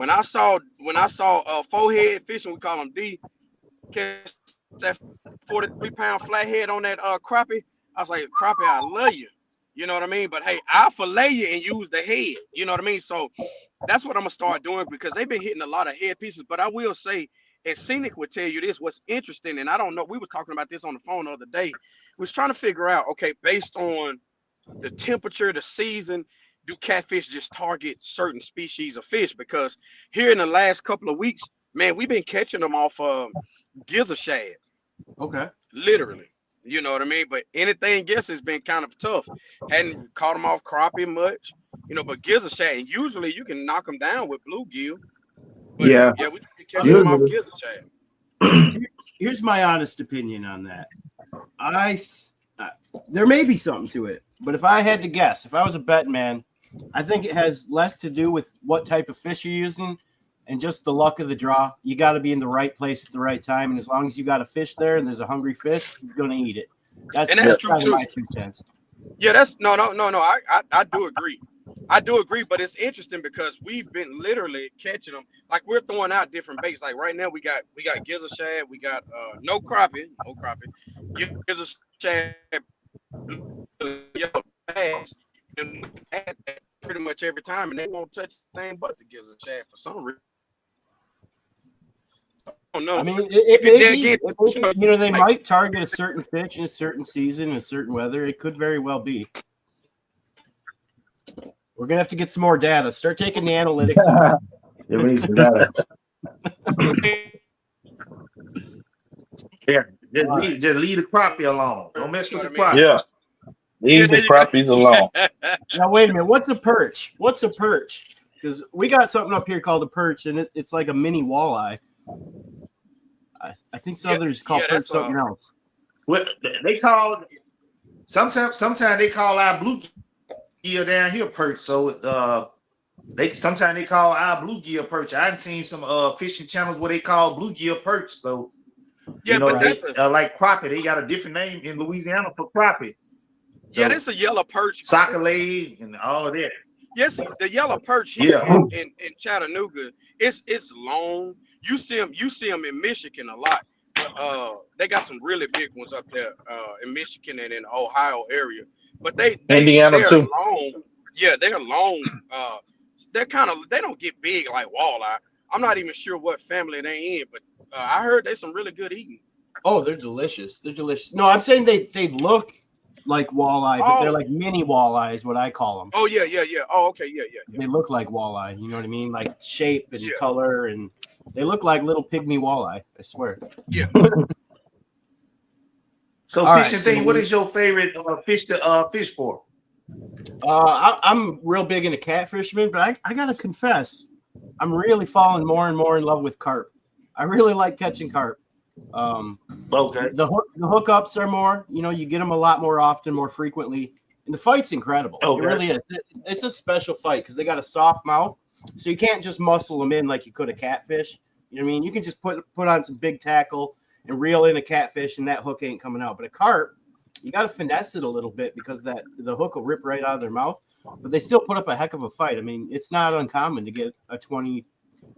when I saw forehead fishing, we call them D, catch that 43-pound flathead on that crappie. I was like, crappie, I love you. You know what I mean? But hey, I'll fillet you and use the head. You know what I mean? So that's what I'm gonna start doing because they've been hitting a lot of head pieces. But I will say, and Scenic would tell you this, what's interesting, and I don't know, we were talking about this on the phone the other day. We was trying to figure out, okay, based on the temperature, the season, do catfish just target certain species of fish? Because here in the last couple of weeks, man, we've been catching them off gizzard shad, Okay. literally. You know what I mean? But anything else has been kind of tough. Hadn't caught them off crappie much, but gizzard shad. And usually you can knock them down with bluegill. But Yeah. yeah, we been catching them off gizzard shad. Here's my honest opinion on that. There may be something to it, but if I had to guess, if I was a bet man, I think it has less to do with what type of fish you're using and just the luck of the draw. You got to be in the right place at the right time, and as long as you got a fish there and there's a hungry fish, he's going to eat it. That's true kind of too. my 2 cents. Yeah, that's no. I do agree. I do agree, but it's interesting because we've been literally catching them. Like we're throwing out different baits. Like right now we got gizzard shad, we got no crappie, gizzard shad, yellow bass, and we add that pretty much every time, and they won't touch anything but the gizzard shad for some reason. I don't know. I mean, it may Then be. again, They might target a certain fish in a certain season, a certain weather. It could very well be. We're gonna have to get some more data. Start taking the analytics. Yeah, we need some data. Yeah, just leave the crappie alone. Don't mess with the crappie. Yeah. Leave the crappies alone. Now wait a minute. What's a perch? What's a perch? Because we got something up here called a perch, and it's like a mini walleye. I think Southerners call perch something else. What they call sometimes they call our bluegill down here perch. So sometimes they call our bluegill perch. I've seen some fishing channels where they call bluegill perch. So yeah, but that's like crappie. They got a different name in Louisiana for crappie. So, yeah, that's a yellow perch. Soccer leg and all of that. Yes, the yellow perch here in Chattanooga, it's long. You see them in Michigan a lot. They got some really big ones up there in Michigan and in the Ohio area. But they're Indiana too. Long. Yeah, they're long. They don't get big like walleye. I'm not even sure what family they in, but I heard they some really good eating. Oh, they're delicious. They're delicious. No, I'm saying they look like walleye, but they're like mini walleye is what I call them. Oh yeah. Oh okay, yeah. They look like walleye. You know what I mean? Like shape and color, and they look like little pigmy walleye. I swear. Yeah. So All fishing right, thing. so What is your favorite fish to fish for? I'm real big into catfishing, but I gotta confess, I'm really falling more and more in love with carp. I really like catching carp. Okay. The hookups are more, you get them a lot more often, more frequently, and the fight's incredible. Okay. It really is. It's a special fight because they got a soft mouth, so you can't just muscle them in like you could a catfish. You know what I mean? You can just put on some big tackle and reel in a catfish, and that hook ain't coming out. But a carp, you got to finesse it a little bit because the hook will rip right out of their mouth. But they still put up a heck of a fight. I mean, it's not uncommon to get a 20,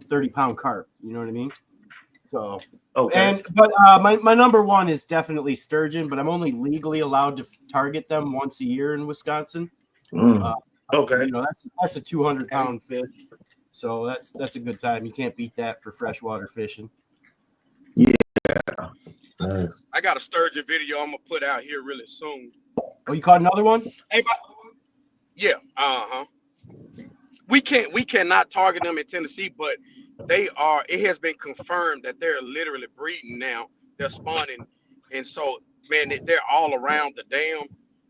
30-pound carp. You know what I mean? So, but my number one is definitely sturgeon, but I'm only legally allowed to target them once a year in Wisconsin. Okay. That's a 200-pound fish. So that's a good time. You can't beat that for freshwater fishing. Yeah. Nice. I got a sturgeon video I'm gonna put out here really soon. Oh, you caught another one? Hey, yeah. We cannot target them in Tennessee, but it has been confirmed that they're literally breeding now. They're spawning, and so man, they're all around the dam,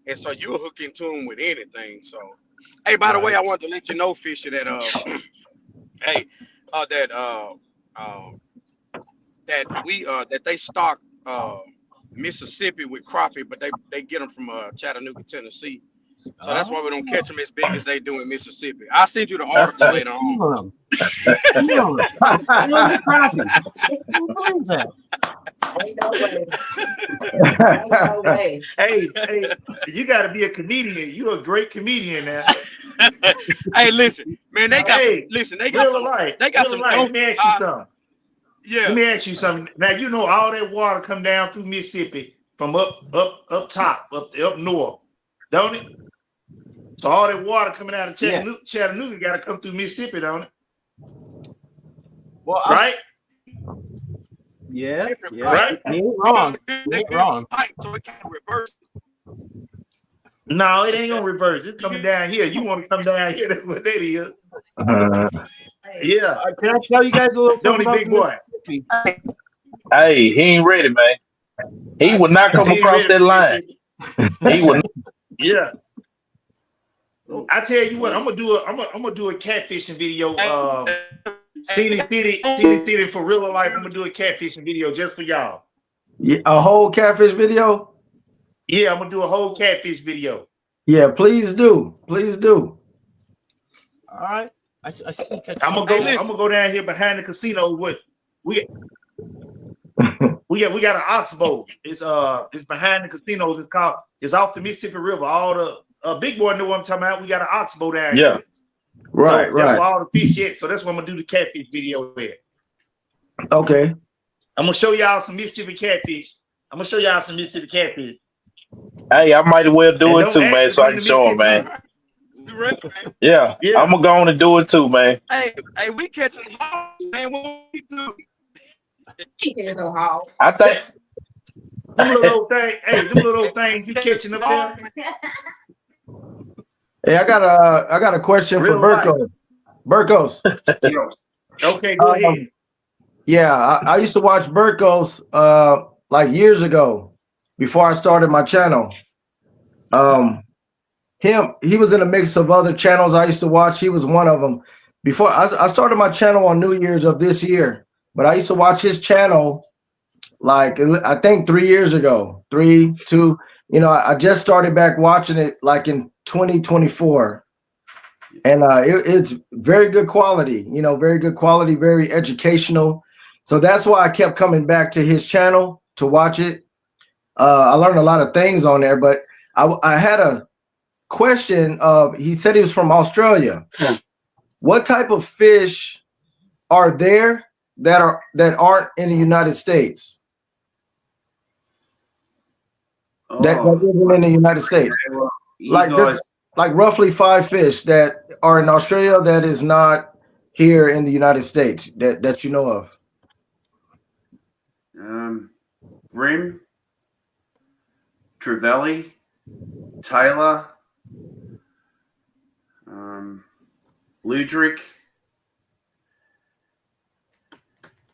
and so you'll hook into them with anything. So, hey, by the way, I wanted to let you know, Fisher, that that they stock Mississippi with crappie, but they get them from Chattanooga, Tennessee. So that's why we don't catch them as big as they do in Mississippi. I'll send you the article later on. Ain't no way. Hey, you got to be a comedian. You're a great comedian now. Hey, listen, man, they got Hey, some. Listen, they got some. They got some. Let me ask you something. Yeah. Let me ask you something. Now you know all that water come down through Mississippi from up top, up north, don't it? So all that water coming out of Chattanooga got to come through Mississippi, don't it? Well, Right? yeah. Right? He ain't wrong. He ain't wrong. So it can't reverse. No, it ain't gonna reverse. It's coming down here. You want to come down here? That's what that is. Yeah. Can I tell you guys a little Don't something he, about big boy? Mississippi? Hey, he ain't ready, man. He would not come He ain't across ready that for line. Mississippi. He would. Yeah. I tell you what, I'm gonna do a catfishing video. Steely City for real life. I'm gonna do a catfishing video just for y'all. Yeah, a whole catfish video. Yeah, I'm gonna do a whole catfish video. Yeah, please do. Please do. All right. I see you catch. I'm gonna go down here behind the casino. What we got an oxbow. It's behind the casinos. It's off the Mississippi River. All the big boy know what I'm talking about. We got an oxbow down Yeah. here. Right, So that's right. where all the fish at. So that's what I'm gonna do the catfish video with. Okay. I'm gonna show y'all some Mississippi catfish. Hey, I might as well do And it too, don't man, actually so I come can to show him, Mississippi. man. You ready, man? Yeah, Yeah. I'm gonna go on and do it too, man. Hey, we catching hogs, man. What we do? I think. Them little old things you catching up there. Hey, I got a question Real for Burko. Burkos. Okay, go ahead. Yeah, I used to watch Burkos like years ago before I started my channel. He was in a mix of other channels I used to watch. He was one of them. Before I started my channel on New Year's of this year, but I used to watch his channel like I think 3 years ago, 3, 2. You know, I just started back watching it like in 2024, and it's very good quality. You know, very good quality, very educational. So that's why I kept coming back to his channel to watch it. I learned a lot of things on there, but I had a question. He said he was from Australia. What type of fish are there that aren't in the United States? That isn't in the United States. Like roughly 5 fish that are in Australia that is not here in the United States that you know of. Brim, Trevally, Taylor, Ludrick,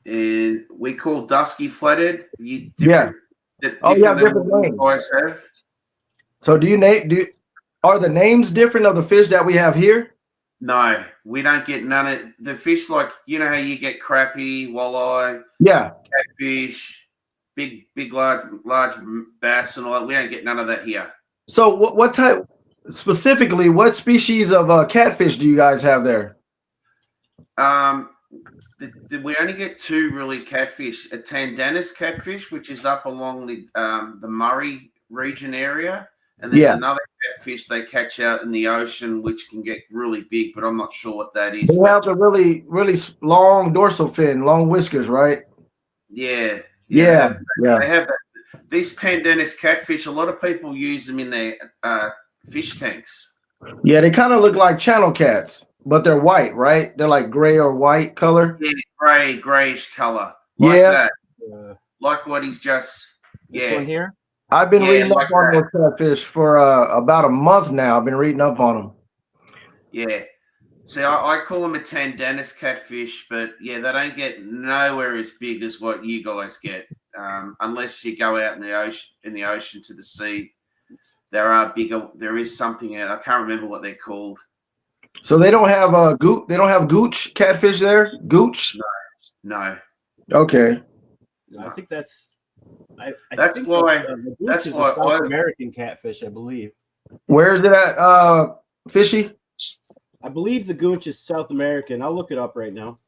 and we call Dusky Flathead. Yeah. Different names. So are the names different of the fish that we have here? No, we don't get none of the fish like you know how you get crappie, walleye, Yeah, catfish, big large bass and all that. We don't get none of that here. So what type specifically? What species of catfish do you guys have there? We only get 2 really catfish: a Tandanis catfish, which is up along the Murray region area, and there's another catfish they catch out in the ocean, which can get really big, but I'm not sure what that is. They have the really long dorsal fin, long whiskers, right? Yeah. They have that. These Tandanis catfish, a lot of people use them in their fish tanks. Yeah, they kind of look like channel cats, but they're white, right? They're like gray or white color. Yeah, grayish color. That. Like what he's just. This one here. I've been reading up on those catfish for about a month now. I've been reading up on them. Yeah. See, I call them a Tandanis catfish, but yeah, they don't get nowhere as big as what you guys get, unless you go out in the ocean to the sea. There are bigger. There is something out. I can't remember what they're called. So they don't have They don't have gooch catfish there. Gooch? No. Okay. I think that's. That's why South American catfish, I believe. Where is it at, Fishy? I believe the goonch is South American. I'll look it up right now.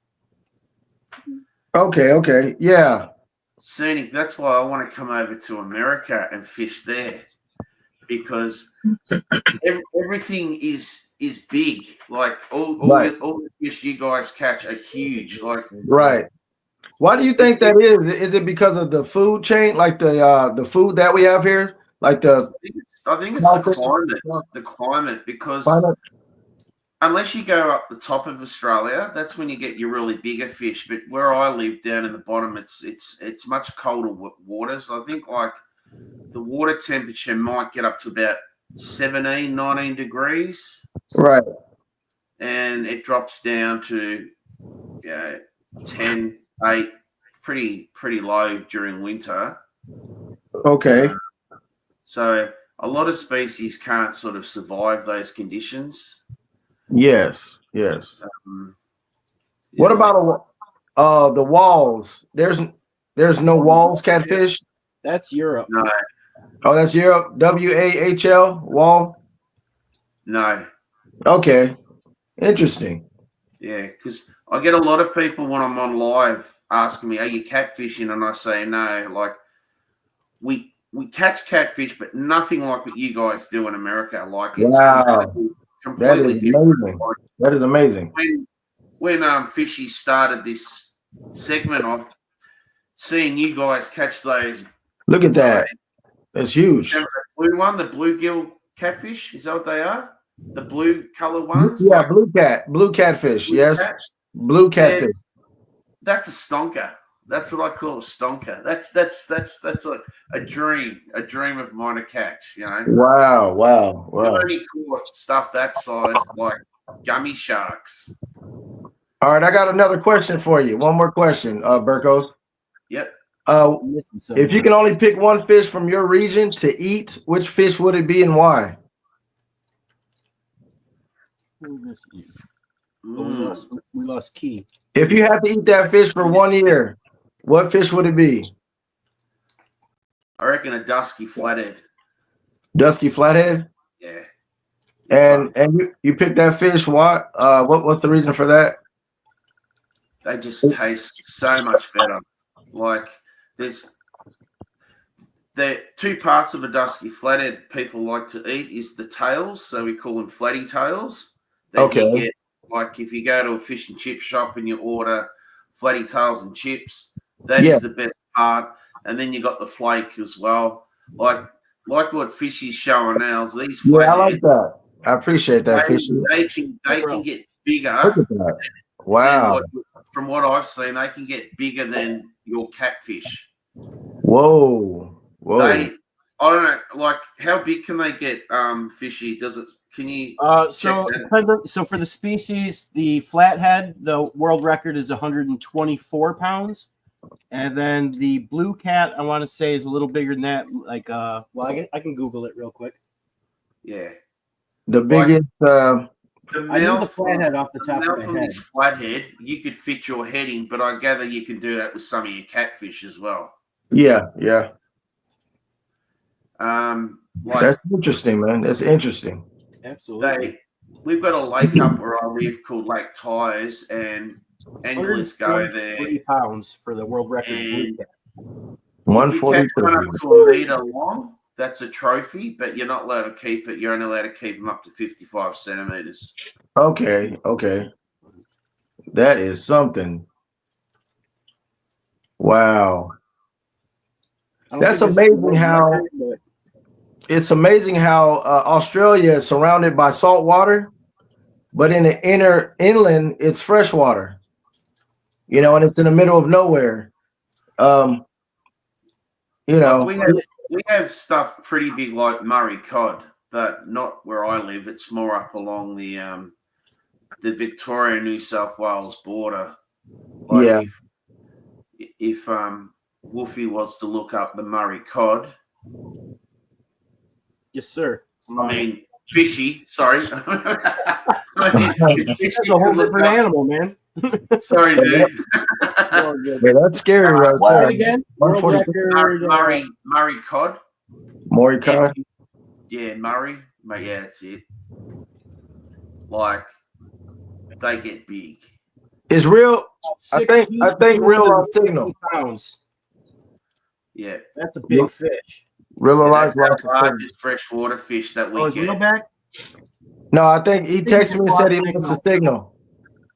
Okay. Yeah. Scenic, that's why I want to come over to America and fish there. because everything is big. Like all Right. all the fish you guys catch are huge. Like Right. Why do you think that is? Is it because of the food chain, like the food that we have here, like the I think it's the climate because unless you go up the top of Australia, that's when you get your really bigger fish. But where I live down in the bottom, it's much colder waters. I think like the water temperature might get up to about 17, 19 degrees. right? And it drops down to 10, 8, pretty low during winter. Okay. So a lot of species can't sort of survive those conditions. Yes. What about the walls? There's no walls catfish. That's Europe. No, Oh, that's Europe. WAHL wall. no. Okay. Interesting. Yeah, because I get a lot of people when I'm on live asking me, "Are you catfishing?" And I say, "No." Like we catch catfish, but nothing like what you guys do in America. Like it's Wow. completely That is different. amazing. That is amazing. When Fishy started this segment off, seeing you guys catch those. Look at that. That's huge. Remember the blue one, the bluegill catfish? Is that what they are? The blue color ones? Yeah, like blue catfish. blue Yes, cat? blue catfish. That's a stonker. That's what I call a stonker. That's a dream of mine to catch. You know, Wow. I've only caught stuff that size, like gummy sharks. All right, I got another question for you. One more question, Burkos. Yep. If you can only pick one fish from your region to eat, which fish would it be and why? We lost Key. If you had to eat that fish for 1 year, what fish would it be? I reckon a dusky flathead. Dusky flathead. Yeah. And you picked that fish. Why? What's the reason for that? They just taste so much better. Like there's the two parts of a dusky flathead people like to eat is the tails, so we call them flatty tails. That Okay. you get, like if you go to a fish and chip shop and you order flatty tails and chips, that is the best part. And then you got the flake as well. Like what Fishy's showing now. These Yeah, I flatheads, like that. I appreciate that fish. they can get bigger. Look at that. Wow. From what I've seen, they can get bigger than your catfish. Whoa. I don't know, like how big can they get, Fishy? Can you So for the species, the flathead, the world record is 124 pounds. And then the blue cat, I want to say, is a little bigger than that. Like I can Google it real quick. Yeah. The biggest The I know the mouth flathead off the top of on my head. this flathead, you could fit your head in, but I gather you can do that with some of your catfish as well. yeah. Like That's interesting, man. That's interesting. Absolutely. we've got a lake up where I live called Lake Tyers, and anglers go there. 3 pounds for the world record. And Cat. if you catch 142. one up to a meter long, that's a trophy, but you're not allowed to keep it. You're only allowed to keep them up to 55 centimeters. Okay. That is something. Wow. I don't That's think this is amazing world how- record, but It's amazing how Australia is surrounded by salt water, but in the inland, it's fresh water. You know, and it's in the middle of nowhere. You know, We have stuff pretty big like Murray cod, but not where I live. It's more up along the Victoria New South Wales border. Like Yeah. If Wolfie was to look up the Murray cod, yes, sir. I mean Fishy. Sorry, It's a whole different animal, man. Sorry, dude. yeah, that's scary right What there. again? World 142. record. Murray cod. Maury cod. Yeah, Murray. Mate, yeah, that's it. Like they get big. Is real. I 6 think feet, real on 250 signal. pounds. Yeah. That's a big fish. River And life. that's our largest freshwater fish that we Oh, is Leo get. back? No, I think he texted me and said he Signal. missed the signal.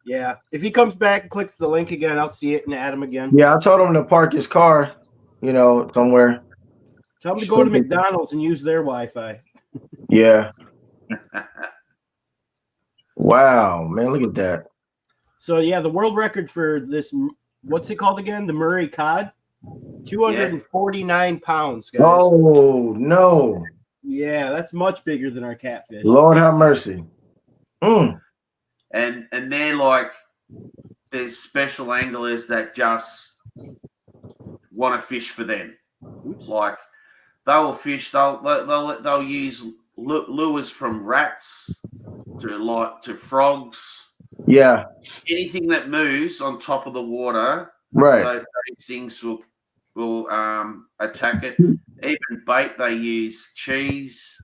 Yeah. If he comes back and clicks the link again, I'll see it and add him again. Yeah, I told him to park his car, somewhere. Tell him to go to McDonald's and use their Wi-Fi. Yeah. Wow, man, look at that. So yeah, the world record for this, what's it called again? The Murray cod, 249 pounds, guys. Oh no, Yeah, that's much bigger than our catfish. Lord have mercy. Mm. And they're like, there's special anglers that just want to fish for them. Oops. Like they'll fish, they'll use lures from rats to frogs. Yeah, Anything that moves on top of the water, right. those things will attack it. Even bait, they use cheese,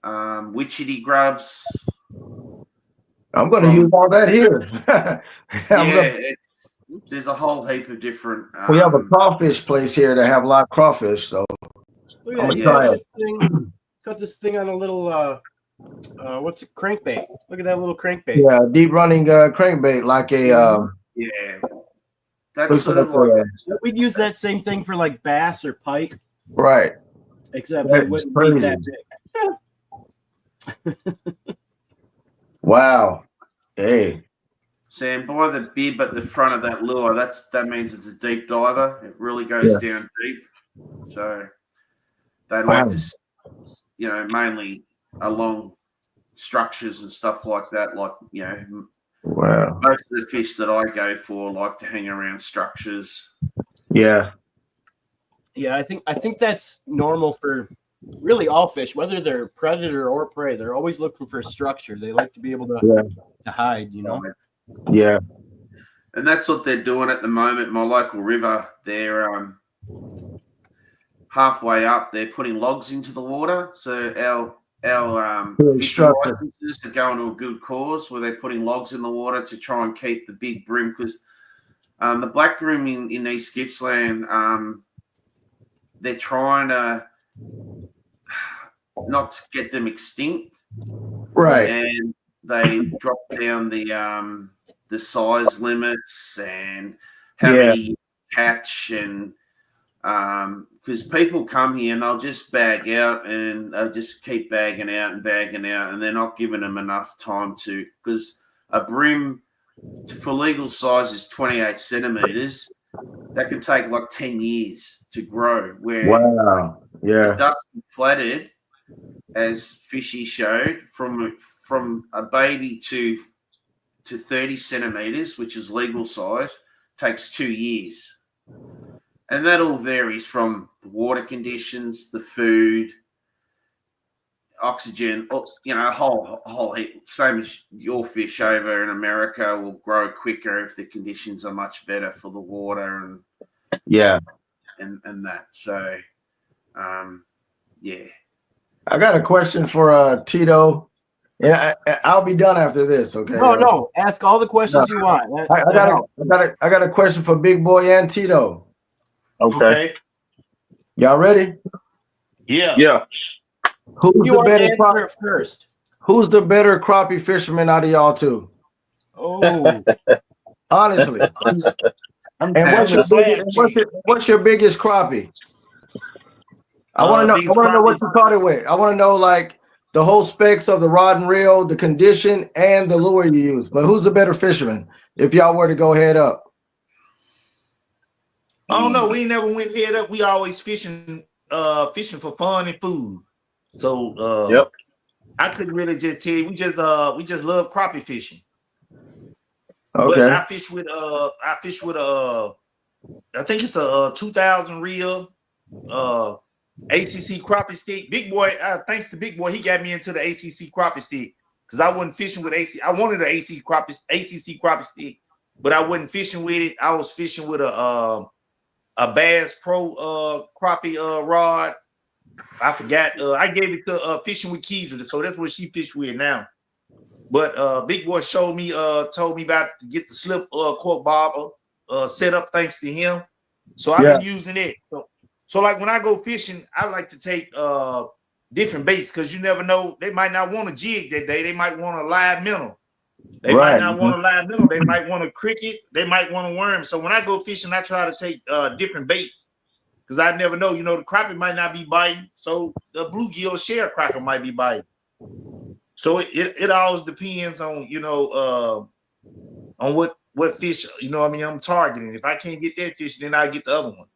witchetty grubs. I'm going to use all that here. There's a whole heap of different. We have a crawfish place here that have live crawfish, so Look I'm at gonna that. try it. Cut this thing on a little what's it, crankbait. Look at that little crankbait. Yeah, deep running crankbait, like a Yeah, that's looks sort of like like We'd use that same thing for like bass or pike, right. except That's it wouldn't be that big. Wow. Hey. Sam, by the bib at the front of that lure, that means it's a deep diver. It really goes down deep. So they like to, mainly along structures and stuff like that. Like, Wow. most of the fish that I go for like to hang around structures. Yeah. Yeah, I think that's normal for really all fish, whether they're predator or prey. They're always looking for a structure. They like to be able to hide, Yeah. And that's what they're doing at the moment. My local river, they're halfway up. They're putting logs into the water. So our fishing licenses are going to a good cause where they're putting logs in the water to try and keep the big bream, because the black bream in East Gippsland, they're trying to not to get them extinct, Right. and they drop down the size limits and how many you catch, and because people come here and they'll just bag out and they'll just keep bagging out, and they're not giving them enough time to, because a bream for legal size is 28 centimeters. That can take like 10 years to grow. Where the dusky flathead, as Fishy showed, from a baby to 30 centimeters, which is legal size, takes 2 years. And that all varies from the water conditions, the food, oxygen, a whole heap. Same as your fish over in America will grow quicker if the conditions are much better for the water and that. So, I got a question for Tito. Yeah, I'll be done after this. Okay. No. Ask all the questions you want. I got a question for Big Boy and Tito. Okay. Y'all ready? Yeah. Who's You the want to better answer it first. Who's the better crappie fisherman out of y'all two? Oh, Honestly. And what's your biggest crappie? I want to know what you caught it with. I want to know like the whole specs of the rod and reel, the condition, and the lure you use. But who's the better fisherman if y'all were to go head up? I don't know. We ain't never went head up. We always fishing for fun and food. So I couldn't really just tell you. We just love crappie fishing. Okay. But I fish with I think it's a 2000 reel ACC crappie stick. Big Boy, thanks to Big Boy, he got me into the ACC crappie stick because I wasn't fishing with AC. I wanted an ACC crappie stick, but I wasn't fishing with it. I was fishing with a Bass Pro crappie rod. I forgot. I gave it to Fishing with Keidra, so that's what she fish with now. But Big Boy told me about to get the slip cork bobber set up thanks to him. So I've been using it. So So like when I go fishing, I like to take different baits because you never know. They might not want a jig that day. They might want a live minnow. They might not want a live minnow. They might want a cricket. They might want a worm. So when I go fishing, I try to take different baits because I never know. You know, the crappie might not be biting, so the bluegill or sharecracker might be biting. So it always depends on, you know, on what fish, you know what I mean, I'm targeting. If I can't get that fish, then I get the other one.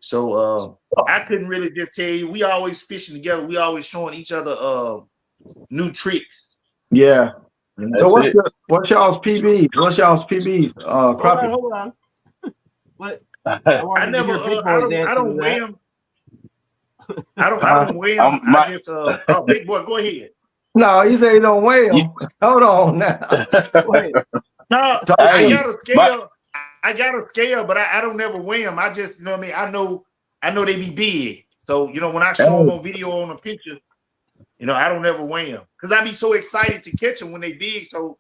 So I couldn't really just tell you. We always fishing together. We always showing each other new tricks. Yeah. That's So it. what's y'all's PBs? What's y'all's PBs? Crappie. Hold on. What? I never I don't weigh them. I don't weigh them. I just big boy, go ahead. No, you say you don't weigh them. Hold on now. Wait. No, Hey, I got a scale. I got a scale, but I don't never weigh them. I just, you know what I mean? I know they be big. So, you know, when I show them on video on a picture, you know, I don't ever weigh them because I be so excited to catch them when they big. So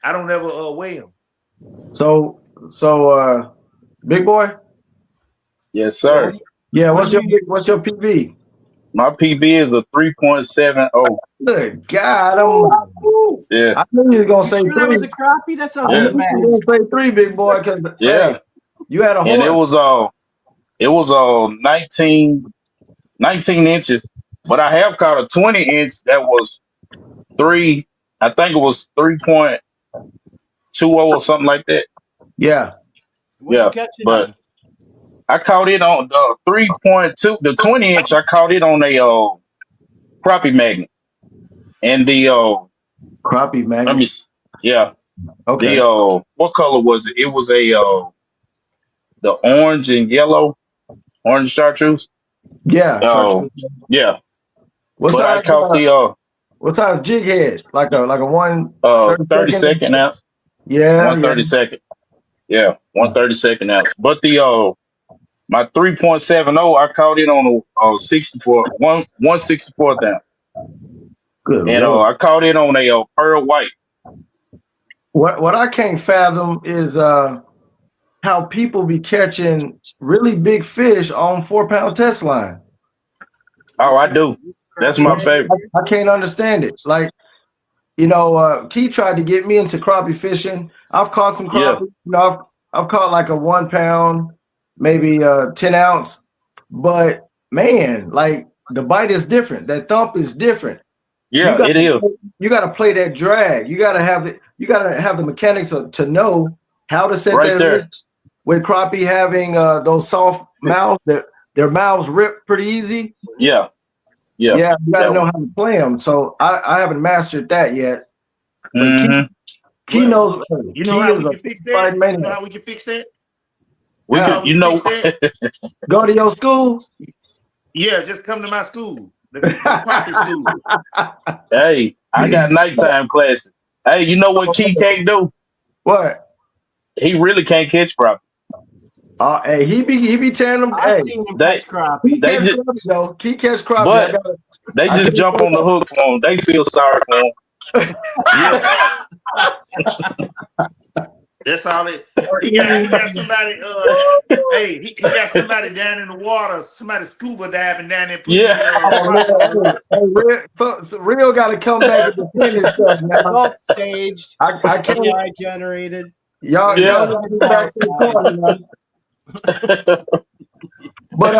I don't ever weigh them. So big boy. Yes, sir. Yeah. What's your PB? My PB is a 3.70. Good God. Yeah. I knew you was gonna say Sure that was three. a crappie? That sounds I Yeah. like knew a you man. was gonna say three, big boy. Because Yeah. you had a And horse. it was 19 inches, but I have caught a 20 inch that was I think it was 3.20 or something like that. Yeah. What'd Yeah, you catch it but on? I caught it on the 3.2, the 20 inch. I caught it on a crappie magnet, and the Crappie, man. let me yeah, Okay. the what color was it? It was the orange and yellow, orange chartreuse. Yeah. Oh, yeah. What But I size? caught the What size jig head? Like a 32nd ounce, Yeah. 132nd. Yeah, 132nd ounce. But the my 3.70, I caught it on a 164th ounce, Good and Lord. I caught it on a pearl white. What I can't fathom is how people be catching really big fish on 4-pound test line. Oh, I do. That's my favorite. I can't understand it. Like, you know, Key tried to get me into crappie fishing. I've caught some Yeah. crappie. You know, I've caught like a 1 pound, maybe 10 ounce. But man, like the bite is different. That thump is different. Yeah, it is. You got to play that drag. You got to have it. You got to have the mechanics to know how to set Right that there. hook. With crappie having those soft mouths, their mouths rip pretty easy. Yeah. Yeah, Yeah. you got to Yeah. know how to play them. So I haven't mastered that yet. But Mhm. Key knows. You know Key how is we a can fix that? fighting You maniac. know how we can fix that? We Yeah. could, you know, fix that? Go to your school. Yeah, just come to my school, the crappie school. hey, I got nighttime classes. Hey, you know what Key can't do? What? He really can't catch crappie. Hey, he be telling them. I've Hey, seen him They- catch crappie. They catch just, crappie though. He catch crappie. But- they I just can't jump say on the hook for him. They feel sorry for him. Yeah. That's all it. He got somebody. Hey, he got somebody down in the water. Somebody scuba diving down there. Yeah. So Real got to come back and defend himself It's now. all staged. I can't. AI generated. Y'all Yeah. gotta get back to the corner now. But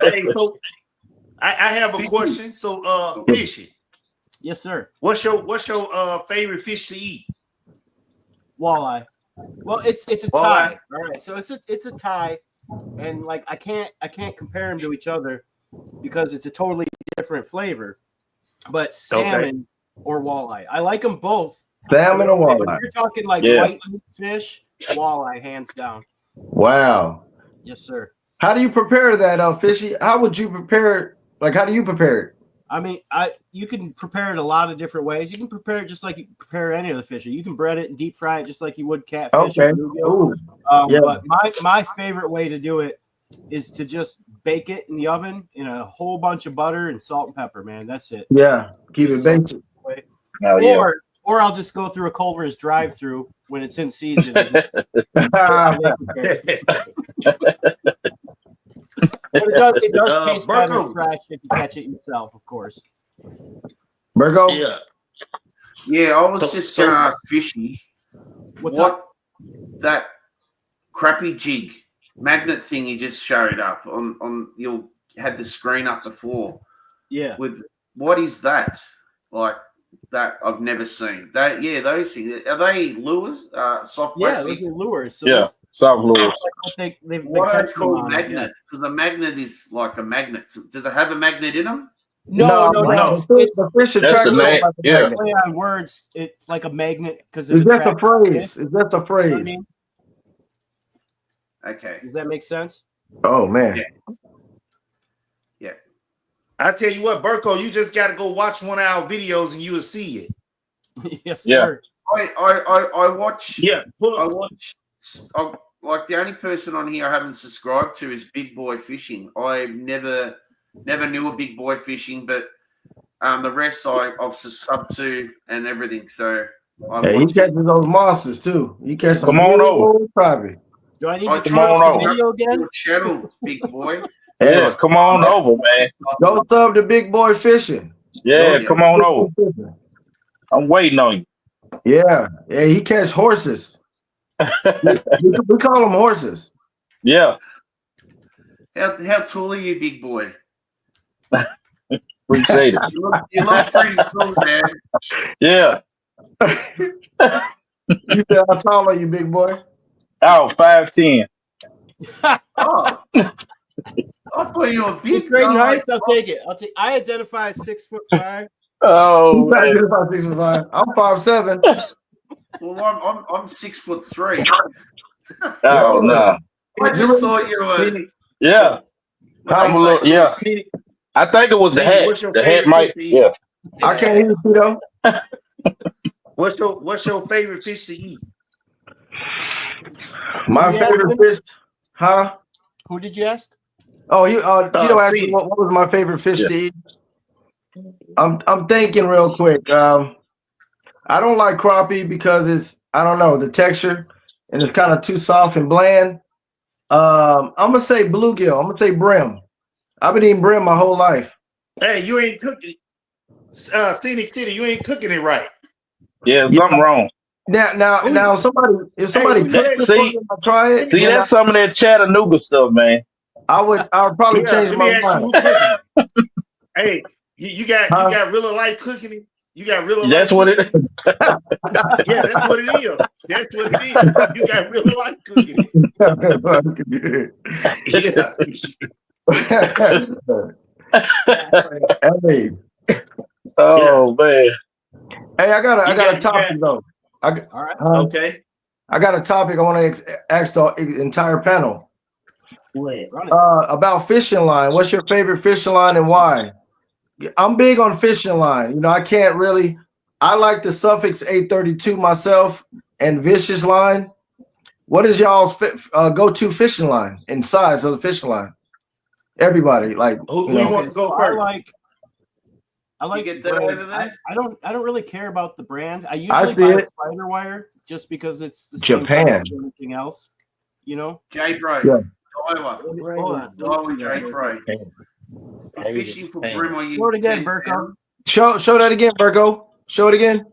hey, so I have a question. So, Fishy, Yes, sir. what's your favorite fish to eat? Walleye. Well, it's a Walleye. tie. All right, so it's a tie, and like I can't compare them to each other because it's a totally different flavor. But salmon or walleye, I like them both. salmon or If walleye? you're talking like Yeah. white meat fish, walleye hands down. Wow. Yes, sir. How do you prepare that, Fishy? How would you prepare it? Like, how do you prepare it? I mean, you can prepare it a lot of different ways. You can prepare it just like you prepare any other fish. You can bread it and deep fry it just like you would catfish. Okay. Or bluegill. Ooh. Yeah. But my favorite way to do it is to just bake it in the oven in a whole bunch of butter and salt and pepper, man. That's it. Yeah. Keep it basic. Oh, yeah. Or I'll just go through a Culver's drive-through when it's in season. And But it does taste better Burko. fresh if you catch it yourself, of course. Virgo. Yeah. Yeah, I was So- just so- going to ask Fishy What's what up? that crappy jig magnet thing you just showed up on you had the screen up before Yeah. with what is that? Like that I've never seen. That those things are they lures? Soft Yeah, plastic? those are lures. So Yeah, this- soft lures. they've What are they catch them called on, magnet? Because a magnet is like a magnet. Does it have a magnet in them? No. The fish That's attract the name. like a Yeah. magnet. Play on words. It's like a magnet because It's just a phrase. It's just a You know what I phrase. mean? Okay. Does that make sense? Oh man. Yeah. I tell you what, Burko, you just got to go watch one of our videos and you will see it. Yes, Yeah. sir. I watch. Yeah, pull I up. watch. Like the only person on here I haven't subscribed to is Big Boy Fishing. I never knew a Big Boy Fishing, but the rest I've subbed to and everything. So I Hey, he watch it. catches those monsters too. You catch some Come on big over. old crappie. Do I need I to Come on turn over. the video again? Your channel, Big Boy. Yeah, come on over, man. Go sub to Big Boy Fishing. Yeah, Go come on over. Fishing. I'm waiting on you. Yeah, he catch horses. we call them horses. Yeah, How tall are you, Big Boy? appreciate it. You look pretty cool, man. Yeah. You said how tall are you, Big Boy? Oh, 5'10". Oh, I thought you were big. Great I'm like, heights. I'll take it. I identify as 6'5". Oh, He's man. about 6'5". I'm 5'7". well, I'm 6'3". Oh, no. I just thought you were. See, Yeah. I'm a little, yeah. see, I think it was the See, hat. what's your The hat favorite might, fish to eat? yeah. I can't hear you, Tito. what's your favorite fish to eat? My Yeah. favorite fish, huh? Who did you ask? Oh, you Tito asked me Steve. what was my favorite fish Yeah. to eat. I'm thinking real quick. I don't like crappie because it's I don't know the texture and it's kind of too soft and bland. I'm gonna say bluegill. I'm gonna say brim. I've been eating brim my whole life. Hey, you ain't cooking. Scenic City, you ain't cooking it right. Yeah, something wrong. Now, if somebody Hey, cooks it for see- me and I try it, See, then that's some of that Chattanooga stuff, man. I would probably Yeah, change let my me ask you mind. who cooking it. Hey, you got Huh? you got real life cooking it. You got real That's life what it cooking Yeah, that's what it is. That's what it is. You got real life cooking it. Yeah. Oh, man. Hey, I got a You topic though. All right. Okay. I got a topic I want to ask the entire panel Run it. about fishing line. What's your favorite fishing line and why? I'm big on fishing line. You know, I like the Suffix 832 myself and Vicious line. What is y'all's go-to fishing line and size of the fishing line? Everybody, like, Who you you know. want to go So first? I like You get that brand. over there? I don't really care about the brand. I I usually see buy it. spider wire just because it's the same Japan. price as everything else. You know. J Pro. Yeah. Daiwa. Hold on. Daiwa J Pro. For fishing for brim, I use Show it again, 10 Burko. pound. Show that again, Virgo. Show it again.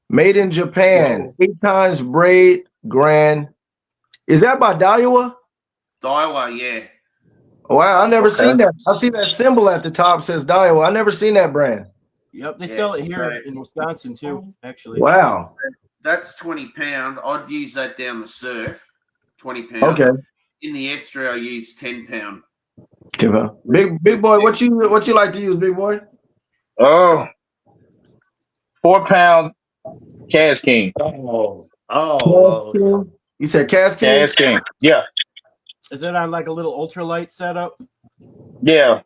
Made in Japan. 8 times braid grand. Is that by Daiwa? Daiwa, yeah. Wow, I never Okay. seen that. I see that symbol at the top says Daiwa. I never seen that brand. Yep, they Yeah, sell it here right. in Wisconsin too. Actually. Wow. That's 20 pound. I'd use that down the surf. 20 pound. Okay. In the estuary, I use 10 pound. Big boy, what you like to use, big boy? Oh, 4-pound Cash King. Oh. You said Cascade? Cash King. Yeah, Is it on like a little ultralight setup? yeah.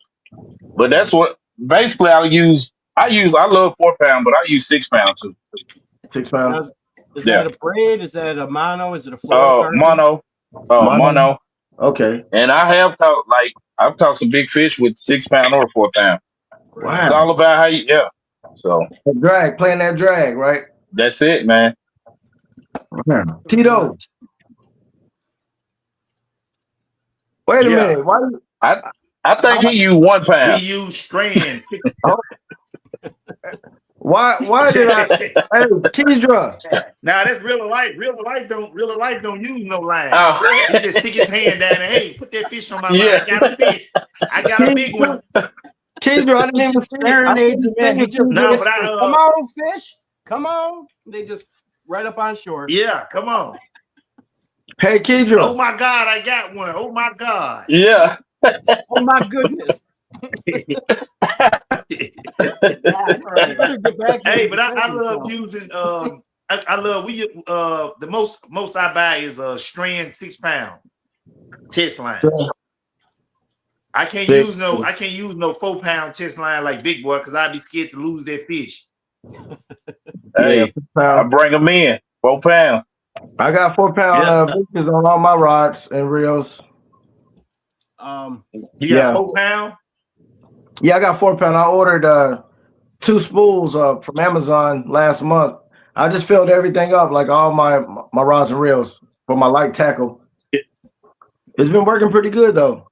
But that's what basically I love 4-pound, but I use 6-pound too. 6 pounds. Now, is Yeah. that a braid? Is that a mono? Is it a Oh, fluorocarbon? mono. Mono. Okay. And I've caught some big fish with 6-pound or 4-pound. It's Wow. all about how you, yeah. So Playing that drag, right? that's it, man. Tito. Wait a Yeah. minute. Why? I think he used 1 pound. He used strand. Why did I? Hey, Keydra. Now that's real life. Real life don't use no line. Oh, He just stick his hand down and hey, put that fish on my line. Yeah. I got a fish. I got a big one. Keydra, I didn't even see it. I Serenades didn't him in. see He it. just No, but whispers, I, "Come on, fish, come on." They just right up on shore. Yeah, come on. Hey, Keydra. Oh my God, I got one. Oh my God. yeah. Oh my goodness! That's right. Better get back here Hey, and but I defend love yourself. using I love the most I buy is a strand 6 pound test line. I can't use no 4 pound test line like Big Boy because I'd be scared to lose that fish. Hey, I bring him in 4 pounds. I got 4 pound Yeah. bitches on all my rods and reels. You got 4 pound? Yeah, I got 4 pound. I ordered 2 spools from Amazon last month. I just filled everything up, like all my rods and reels for my light tackle. It's been working pretty good though.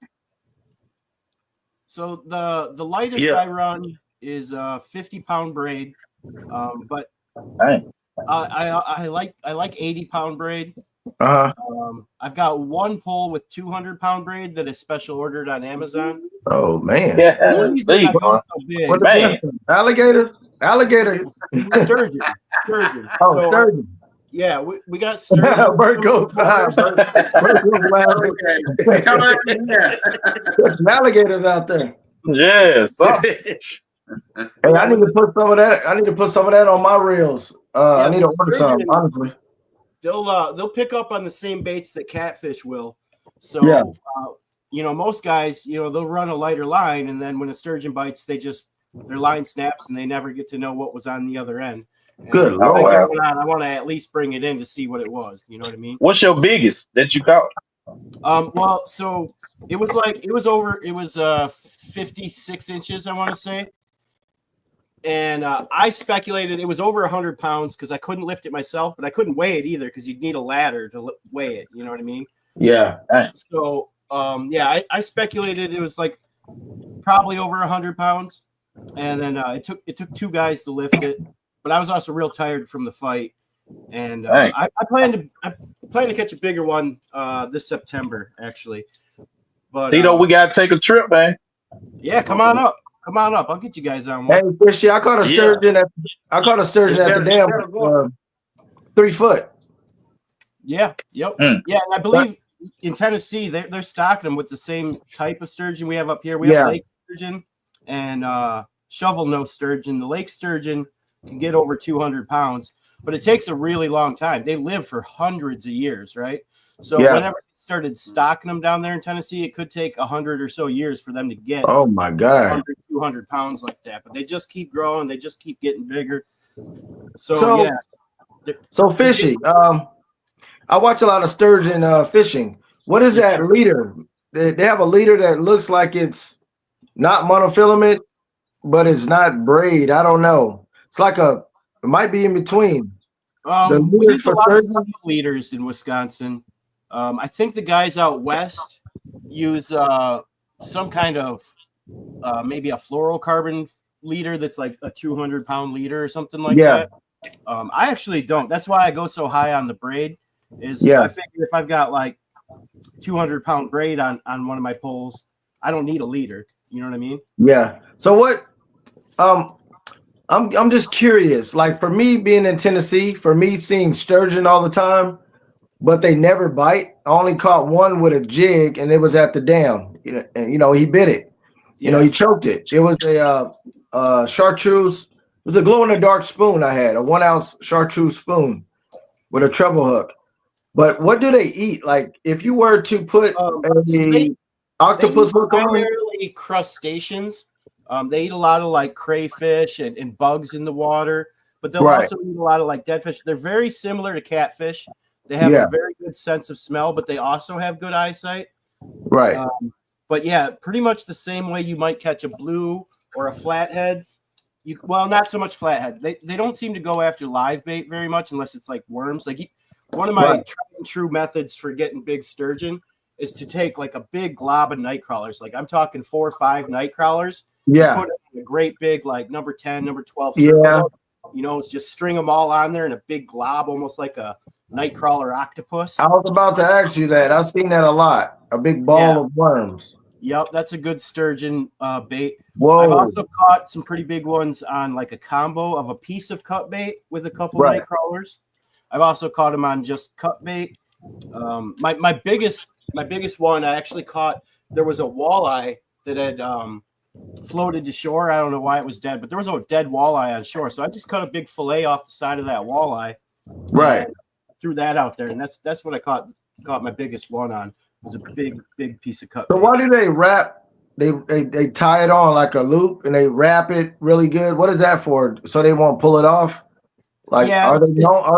So the lightest Yeah. I run is 50-pound braid, but Dang. I like 80-pound braid. Uh-huh. I've got one pole with 200-pound braid that is special ordered on Amazon. Oh man. Yeah. The reason I See, go so big, What the Man. alligators? Alligator. sturgeon. Oh, So, sturgeon. yeah, we got sturgeon. Bird goes high. Bird goes laughing. Come over here. There's some alligators out there. yeah. So, Hey, I need to put some of that. I need to put some of that on my reels. I need to order some, sturgeon. honestly. They'll pick up on the same baits that catfish will. So Yeah. Most guys, they'll run a lighter line, and then when a sturgeon bites, their line snaps, and they never get to know what was on the other end. And Good if I Lord. get one on, I want to at least bring it in to see what it was. You know what I mean? what's your biggest that you caught? Well, so it was 56 inches, I want to say. And I speculated it was over 100 pounds because I couldn't lift it myself, but I couldn't weigh it either because you'd need a ladder to weigh it. You know what I mean? Yeah. So, I speculated it was like probably over 100 pounds. And then it took 2 guys to lift it, but I was also real tired from the fight. And Dang. I plan to catch a bigger one this September, actually. But Tito, we gotta take a trip, man. yeah, come on up. I'll get you guys on Hey, one. Fishy, I caught a sturgeon at the dam. 3 foot. Yeah. Yep. Mm. Yeah, and I believe in Tennessee they're stocking them with the same type of sturgeon we have up here. We Yeah. have lake sturgeon and shovel nose sturgeon. The lake sturgeon can get over 200 pounds, but it takes a really long time. They live for hundreds of years, right? So Yeah. whenever they started stocking them down there in Tennessee, it could take 100 or so years for them to get Oh my God. 100, 200 pounds like that. But they just keep growing. They just keep getting bigger. So- So yeah. So Fishy, I watch a lot of sturgeon fishing. What is that leader? They have a leader that looks like it's not monofilament, but it's not braid. I don't know. It's like it might be in between. The We leaders use a for lot of sturgeon? steel leaders in Wisconsin. I think the guys out west use some kind of maybe a fluorocarbon leader that's like a 200-pound leader or something like Yeah. that. I actually don't. That's why I go so high on the braid. Yeah. I figure if I've got like 200-pound braid on one of my poles, I don't need a leader. You know what I mean? Yeah. So what? I'm just curious. Like for me being in Tennessee, for me seeing sturgeon all the time, but they never bite. I only caught one with a jig, and it was at the dam. And he bit it. He choked it. It was a chartreuse. It was a glow in the dark spoon I had, a 1 ounce chartreuse spoon with a treble hook. But what do they eat? Like if you were to put they octopus eat hook on it? primarily crustaceans. They eat a lot of like crayfish and bugs in the water, but they'll Right. also eat a lot of like dead fish. They're very similar to catfish. They have Yeah. a very good sense of smell, but they also have good eyesight. Right. But yeah, pretty much the same way you might catch a blue or a flathead. Not so much flathead. They don't seem to go after live bait very much unless it's like worms. Like one of my Right. tried and true methods for getting big sturgeon is to take like a big glob of night crawlers. Like I'm talking 4 or 5 night crawlers. Yeah. Put it in a great big like number 10, number 12 Yeah. circle. You know, it's just string them all on there in a big glob, almost like a nightcrawler octopus. I was about to ask you that. I've seen that a lot. A big ball of worms. Yep, that's a good sturgeon bait. Whoa. I've also caught some pretty big ones on like a combo of a piece of cut bait with a couple night crawlers. I've also caught them on just cut bait. My biggest one I actually caught. There was a walleye that had floated to shore. I don't know why it was dead, but there was a dead walleye on shore. So I just cut a big fillet off the side of that walleye. Right. Threw that out there, and that's what I caught my biggest one on. It was a big piece of cut. So bait. why do they wrap? They tie it on like a loop and they wrap it really good. What is that for? So they won't pull it off? Like, Yeah, are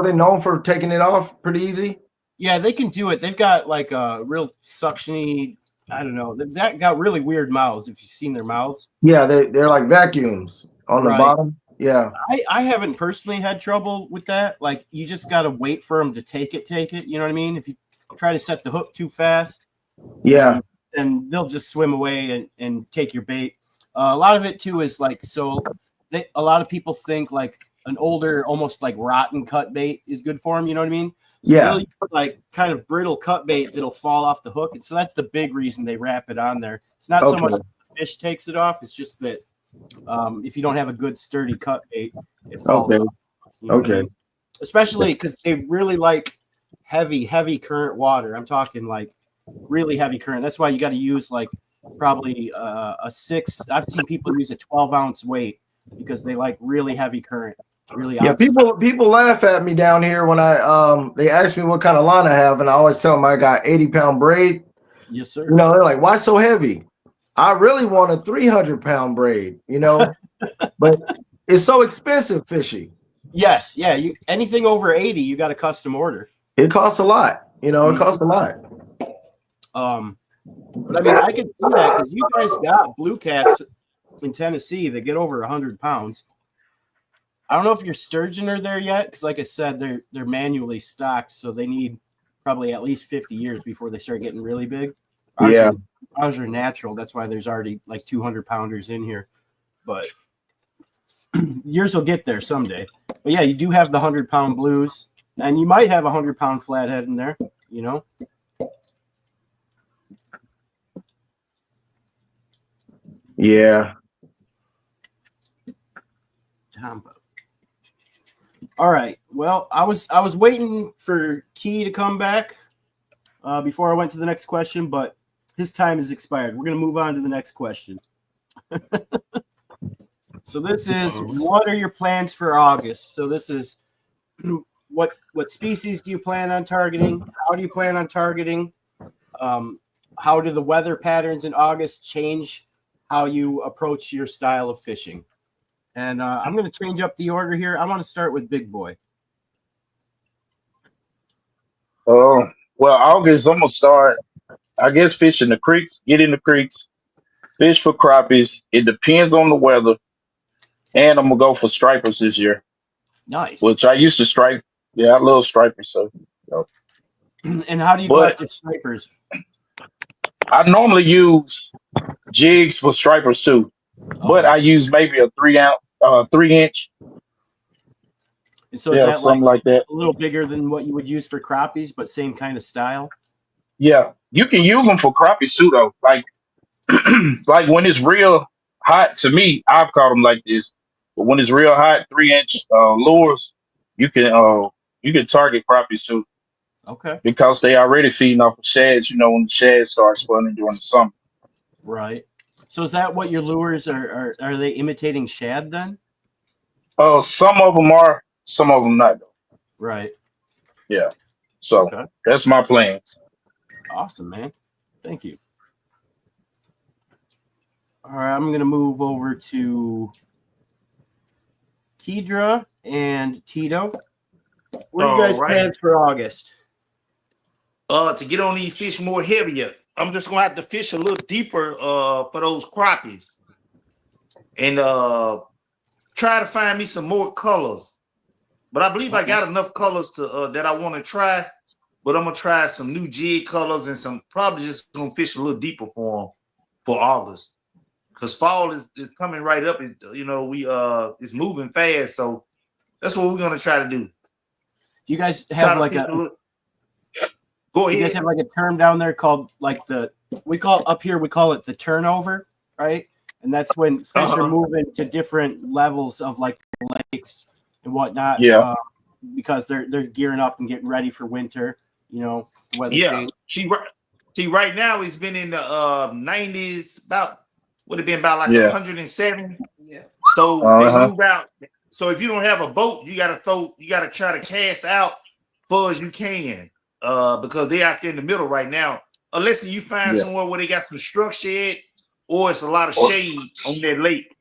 they known for taking it off pretty easy? Yeah, they can do it. They've got like a real suctiony. I don't know. That got really weird mouths. If you've seen their mouths. Yeah, they're like vacuums on the bottom. Yeah. I haven't personally had trouble with that. Like you just got to wait for them to take it. You know what I mean? If you try to set the hook too fast, yeah, and they'll just swim away and take your bait. A lot of it too is like, so a lot of people think like an older, almost like rotten cut bait is good for them. You know what I mean? So yeah. really put like kind of brittle cut bait that'll fall off the hook. And so that's the big reason they wrap it on there. It's not so much that the fish takes it off. It's just that if you don't have a good sturdy cut bait, it falls off. You know what I mean? Especially because they really like heavy current water. I'm talking like really heavy current. That's why you got to use like probably a 6. I've seen people use a 12-ounce weight because they like really heavy current. Really, yeah. People laugh at me down here when they ask me what kind of line I have, and I always tell them I got 80-pound braid. Yes, sir. You know, they're like, "Why so heavy?" I really want a 300-pound braid. You know, but it's so expensive, fishy. Yes, yeah. Anything over 80, you got a custom order. It costs a lot. You know, it costs a lot. But I mean, I can see that because you guys got blue cats in Tennessee that get over 100 pounds. I don't know if your sturgeon are there yet, because like I said, they're manually stocked, so they need probably at least 50 years before they start getting really big. Ours are natural. That's why there's already like 200 pounders in here. But yours will get there someday. But yeah, you do have the 100-pound blues, and you might have a 100-pound flathead in there, you know. Yeah. All right. Well, I was waiting for Key to come back before I went to the next question, but his time has expired. We're going to move on to the next question. So this is, what are your plans for August? So this is, what species do you plan on targeting? How do you plan on targeting? How do the weather patterns in August change how you approach your style of fishing? And I'm going to change up the order here. I want to start with Big Boy. Well, August, I'm gonna start, I guess, fishing the creeks, get in the creeks, fish for crappies. It depends on the weather. And I'm gonna go for stripers this year, Nice. which I used to stripe. Yeah, I love stripers. So, And how do you go after snipers? I normally use jigs for stripers too, but I use maybe a 3-inch. And so is Yeah, that something like that. a little bigger than what you would use for crappies, but same kind of style? Yeah, you can use them for crappies too, though. Like, like when it's real hot. To me, I've caught them like this. But when it's real hot, 3-inch lures, you can target crappies too. Okay. Because they already feeding off of shads. You know, when the shads start spawning during the summer. Right. So is that what your lures are? Are they imitating shad then? Some of them are, some of them not. Though. Right. Yeah. So that's my plans. Awesome, man. Thank you. All right, I'm going to move over to Kedra and Tito. What are you guys' plans for August? To get on these fish more heavier. I'm just gonna have to fish a little deeper for those crappies. And try to find me some more colors. But I believe I got enough colors to that I want to try. but I'm gonna try some new jig colors and some probably just gonna fish a little deeper for them for August. Because fall is coming right up. And, you know, we it's moving fast. So that's what we're gonna try to do. You guys have like a go you ahead. guys have like a term down there called like we call it the turnover, right? And that's when fish are moving to different levels of like lakes and whatnot. Yeah. Because they're gearing up and getting ready for winter, you know, weather change. See, right now it's been in the 90s, about would have been about like 107. Yeah. So they move out. So if you don't have a boat, you gotta try to cast out far as you can. Because they're out there in the middle right now. Unless you find somewhere where they got some structure at, or it's a lot of shade on that lake.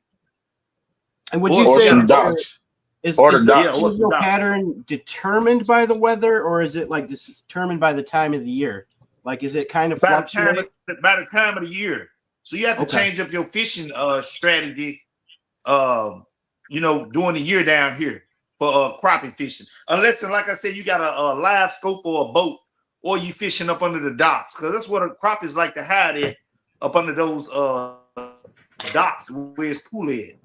And would you say some docks? Is Or the the docks. seasonal pattern determined by the weather, or is it like determined by the time of the year? Like, is it kind of by fluctuate? the time of the year? So you have to change up your fishing strategy. You know, during the year down here for crappie fishing, unless, like I said, you got a live scope or a boat, or you fishing up under the docks, because that's what a crappies like to hide at, up under those docks where it's cool at.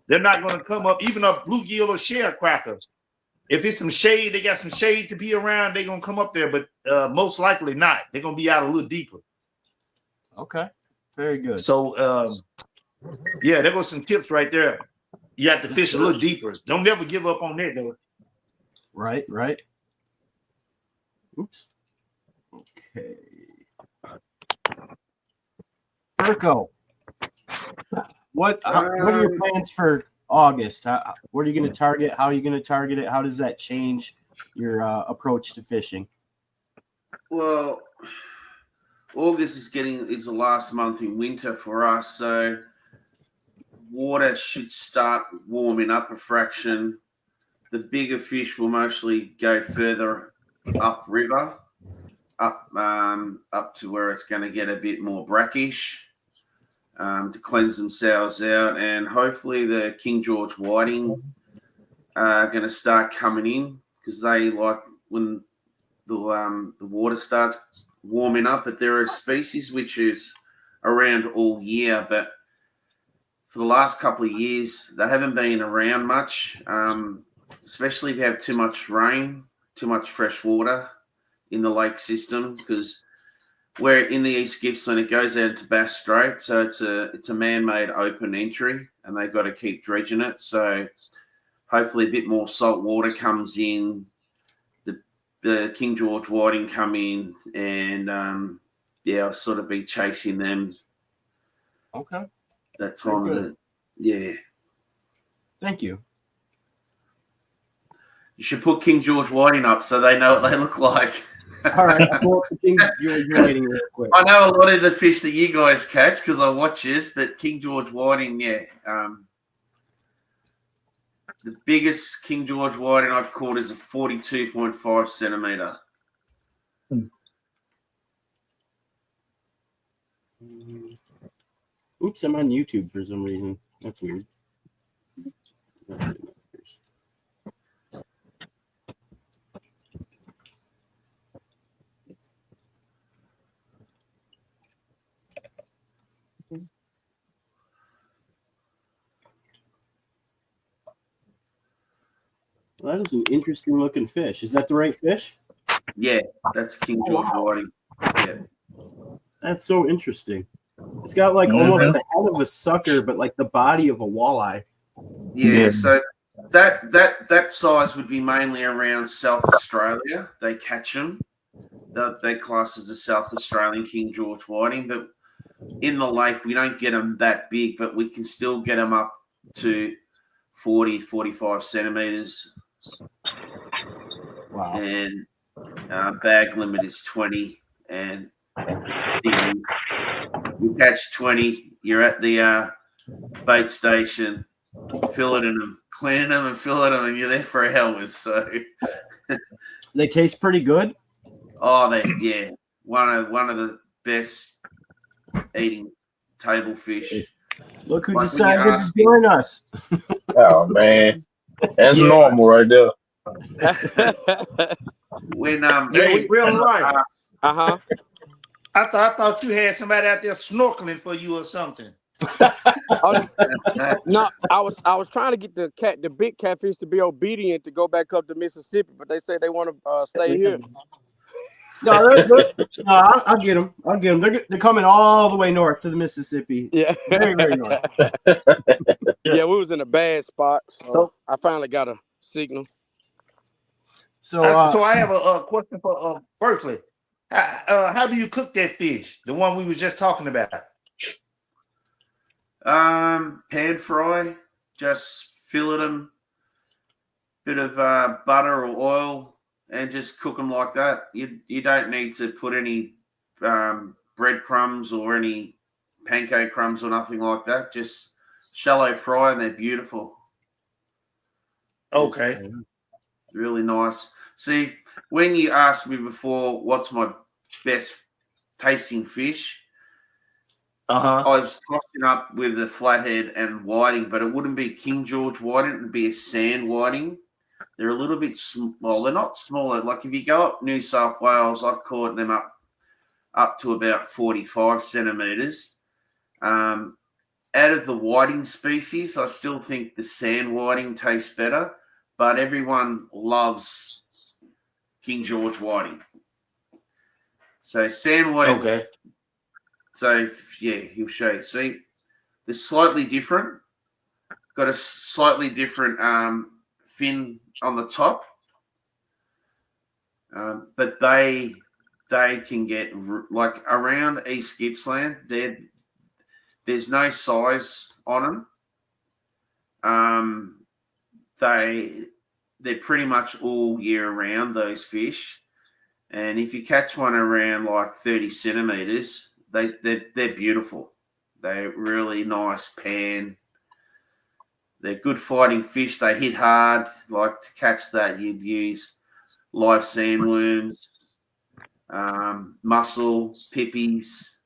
They're not going to come up, even a bluegill or sharecracker. If it's some shade, they got some shade to be around, they're going to come up there, but most likely not. They're going to be out a little deeper. Okay, very good. So, yeah, there goes some tips right there. You have to fish a little deeper. Don't never give up on that, though. Right. Oops. Okay. Virgo, what are your plans for August? What are you going to target? How are you going to target it? How does that change your approach to fishing? Well, August is the last month in winter for us, so water should start warming up a fraction. The bigger fish will mostly go further upriver, up to where it's going to get a bit more brackish. To cleanse themselves out, and hopefully the King George whiting are going to start coming in, because they like when the water starts warming up. But there are species which is around all year, but for the last couple of years they haven't been around much, especially if you have too much rain, too much fresh water in the lake system, because we're in the East Gippsland, it goes out into Bass Strait, so it's a man-made open entry, and they've got to keep dredging it. So hopefully a bit more salt water comes in, the King George whiting come in, and I'll sort of be chasing them. Okay. That time of Thank you. You should put King George whiting up so they know what they look like. All right, I'll pull up the King George whiting real quick. I know a lot of the fish that you guys catch because I watch this, but King George whiting, the biggest King George whiting I've caught is a 42.5 centimeter. Oops, I'm on YouTube for some reason. That's weird. Well, that is an interesting looking fish. Is that the right fish? Yeah, that's King George whiting. Yeah. That's so interesting. It's got like almost the head of a sucker, but like the body of a walleye. Yeah, so that size would be mainly around South Australia. They catch them. They class as a South Australian King George whiting, but in the lake we don't get them that big, but we can still get them up to 40, 45 centimeters. Wow. And bag limit is 20, and you catch 20, you're at the bait station, filleting them, cleaning them and filleting them, and you're there for hours. So they taste pretty good. Oh, one of the best eating table fish. Look who decided to join us. Oh man, that's normal right there. when Hey, real life. Uh-huh. I thought you had somebody out there snorkeling for you or something. Oh, no, I was trying to get the big catfish to be obedient to go back up to Mississippi, but they say they want to stay here. No, no, I'll get them. I'll get them. They're coming all the way north to the Mississippi. Yeah. Very, very north. Yeah, we was in a bad spot, so So- I finally got a signal. So, So I have a question for Berkeley. How do you cook that fish? The one we was just talking about. pan fry, just fillet them, bit of butter or oil, and just cook them like that. You don't need to put any breadcrumbs or any pancake crumbs or nothing like that. Just shallow fry, and they're beautiful. Okay. Really nice. See, when you asked me before what's my best tasting fish, Uh-huh. I was tossing up with the flathead and whiting, but it wouldn't be King George whiting. It would be a sand whiting. They're a little bit small. They're not smaller. Like if you go up New South Wales, I've caught them up to about 45 centimeters. Out of the whiting species, I still think the sand whiting tastes better, but everyone loves King George whiting. So sand whiting. Okay. So yeah, he'll show you. See, they're slightly different. Got a slightly different fin on the top, but they can get like around East Gippsland. There's no size on them. They're pretty much all year round, those fish. And if you catch one around like 30 centimeters, they're beautiful. They're really nice pan. They're good fighting fish. They hit hard. Like to catch that, you'd use live sandworms, mussel, pippies,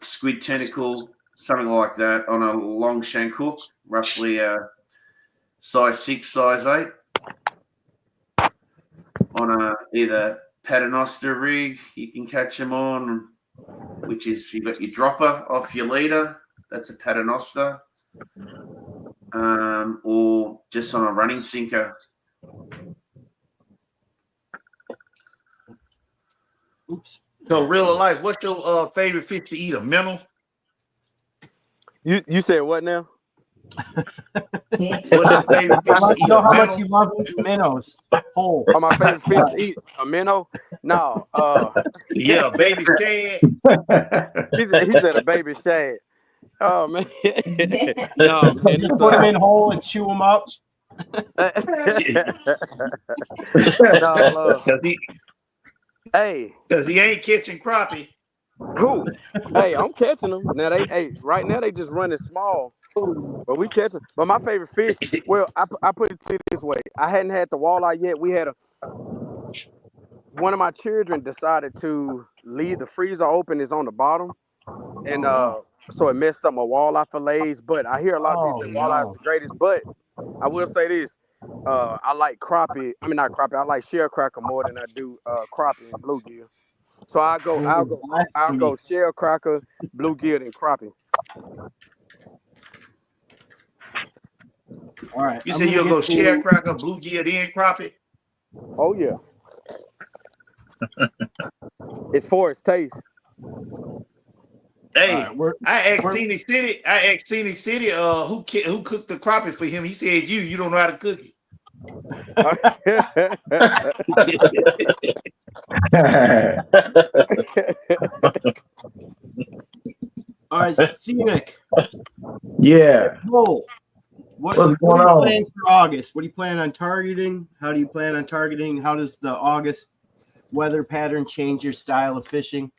squid tentacle, something like that on a long shank hook, roughly size 6, size 8, on a either paternoster rig. You can catch them on, which is you've got your dropper off your leader. That's a paternoster, or just on a running sinker. oops. So real life, what's your favorite fish to eat? A minnow? You said what now? What's your favorite fish to You eat? know A how much minnow? you love minnows. Whole. Oh, my favorite fish to eat, a minnow? No, Yeah, baby shad. he said a baby shad. Oh man, no man, Just put them in whole and chew them up. no, hey, Because he ain't catching crappie. who? Hey, I'm catching them now. Right now they just running small, but we catch them. But my favorite fish, well, I put it to you this way: I hadn't had the walleye yet. We had one of my children decided to leave the freezer open. It's on the bottom, and so it messed up my walleye fillets. But I hear a lot of people say walleye is the greatest. But I will say this: I like crappie. I mean, not crappie. I like shell cracker more than I do crappie and bluegill. So I'll go shell cracker, bluegill, and crappie. All right. You I'm say gonna you'll go get to- shell cracker, bluegill, then crappie? Oh yeah. It's for its taste. Hey, All right, we're- I asked Scenic City, who cooked the crappie for him. He said you don't know how to cook it. All right, Scenic. Yeah. Whoa. What What's going are your on? plans for August? What do you plan on targeting? How do you plan on targeting? How does the August weather pattern change your style of fishing?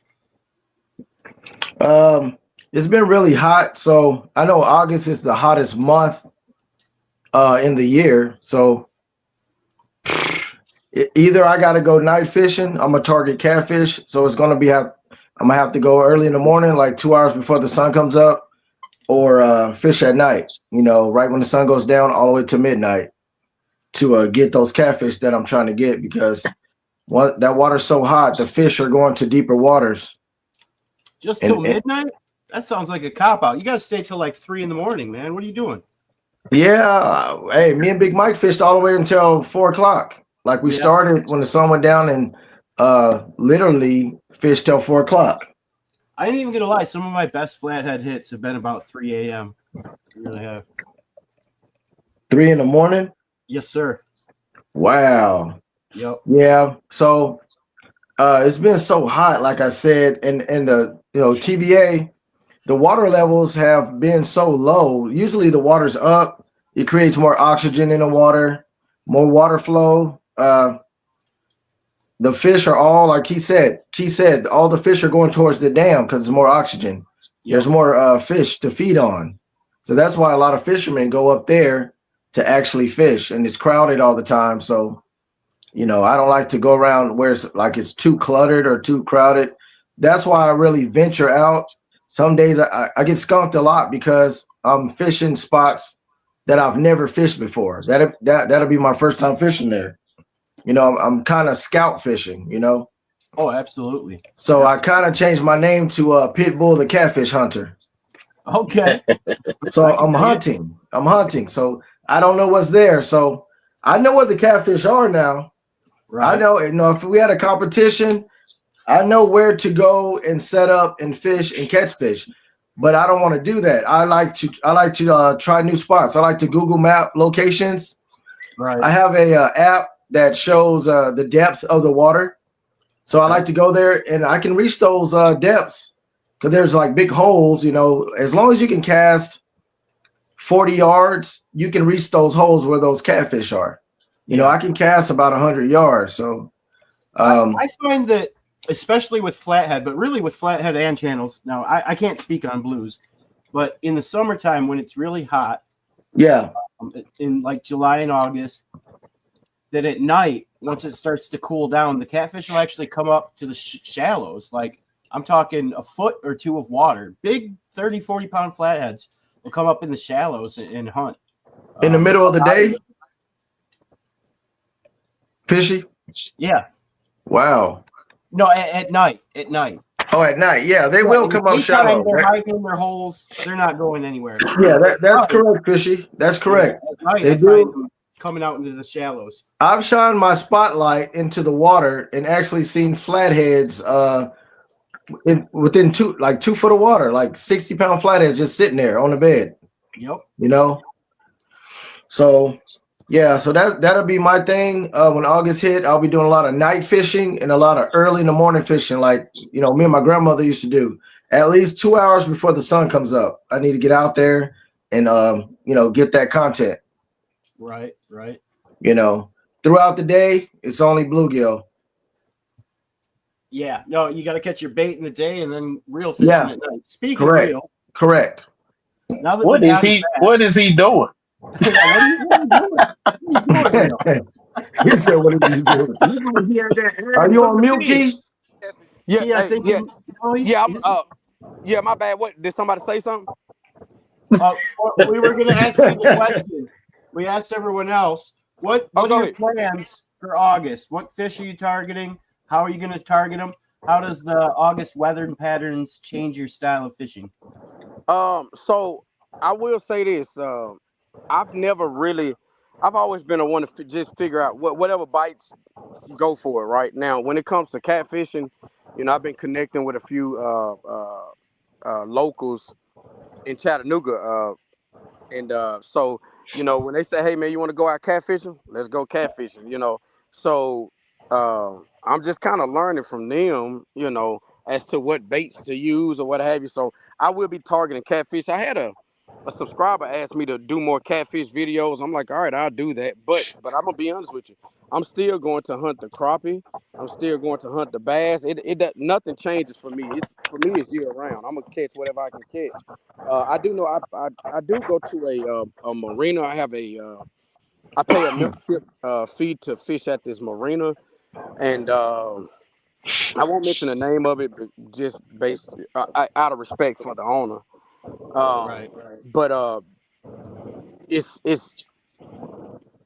It's been really hot, so I know August is the hottest month in the year. So either I got to go night fishing. I'm gonna target catfish, so it's gonna be I'm gonna have to go early in the morning, like 2 hours before the sun comes up, or fish at night. You know, right when the sun goes down, all the way to midnight. to get those catfish that I'm trying to get, because that water's so hot, the fish are going to deeper waters. Just And- till midnight? That sounds like a cop out. You got to stay till like 3 in the morning, man. What are you doing? Yeah, hey, me and Big Mike fished all the way until 4 o'clock. Like we Yeah. started when the sun went down and literally fished till 4 o'clock. I ain't even gonna lie. Some of my best flathead hits have been about 3 a.m. Really have. 3 in the morning. Yes, sir. Wow. Yep. Yeah. So it's been so hot, like I said, and the TVA, the water levels have been so low. Usually the water's up. It creates more oxygen in the water, more water flow. The fish are all, like he said, all the fish are going towards the dam because there's more oxygen. There's more fish to feed on. So that's why a lot of fishermen go up there to actually fish, and it's crowded all the time. So, I don't like to go around where it's too cluttered or too crowded. That's why I really venture out. Some days I get skunked a lot because I'm fishing spots that I've never fished before. That'll be my first time fishing there. I'm kind of scout fishing, Oh, absolutely. So I kind of changed my name to Pitbull the Catfish Hunter. Okay. So I'm hunting. So I don't know what's there. So I know what the catfish are now. Right. I know, if we had a competition, I know where to go and set up and fish and catch fish. But I don't want to do that. I like to try new spots. I like to Google map locations. Right. I have a app that shows the depth of the water. So I like to go there and I can reach those depths because there's like big holes, as long as you can cast 40 yards, you can reach those holes where those catfish are. I can cast about 100 yards. So I find that, especially with flathead, but really with flathead and channels. Now, I can't speak on blues, but in the summertime when it's really hot, yeah, in like July and August, that at night, once it starts to cool down, the catfish will actually come up to the shallows. Like I'm talking a foot or two of water. Big 30, 40-pound flatheads will come up in the shallows and hunt. In the middle of the day? Fishy? Yeah. Wow. No, at night. At night. Oh, at night. Yeah, they will come up shallow. They're hiding in their holes. They're not going anywhere. Yeah, that's correct, Fishy. That's correct. At night, They I do. find them coming out into the shallows. I've shined my spotlight into the water and actually seen flatheads within 2 foot of water, like 60-pound flatheads just sitting there on the bed. Yep. So yeah, so that'll be my thing. When August hit, I'll be doing a lot of night fishing and a lot of early in the morning fishing, like me and my grandmother used to do. At least 2 hours before the sun comes up, I need to get out there and get that content. Right. Throughout the day, it's only bluegill. Yeah. No, you got to catch your bait in the day and then reel fishing Yeah. at night. Speaking Correct. of real, Correct. now that What we is got he? back- What is he doing? What are you doing? He said, "What did you do? Are you on mute, Key?" Yeah, I think. Yeah, my bad. What did somebody say something? We were going to ask you the question. We asked everyone else. What go are your ahead. plans for August? What fish are you targeting? How are you going to target them? How does the August weather patterns change your style of fishing? So I will say this. I've always been a one to just figure out whatever bites, go for it. Right now, when it comes to catfishing, I've been connecting with a few locals in Chattanooga, and so when they say, "Hey man, you want to go out catfishing? Let's go catfishing." So I'm just kind of learning from them, as to what baits to use or what have you. So I will be targeting catfish. I had a subscriber asked me to do more catfish videos. I'm like, all right, I'll do that. But I'm gonna be honest with you. I'm still going to hunt the crappie. I'm still going to hunt the bass. Nothing changes for me. It's year round. I'm gonna catch whatever I can catch. I do know I do go to a marina. I pay a membership fee to fish at this marina, and I won't mention the name of it, but just based out of respect for the owner. Right. But it's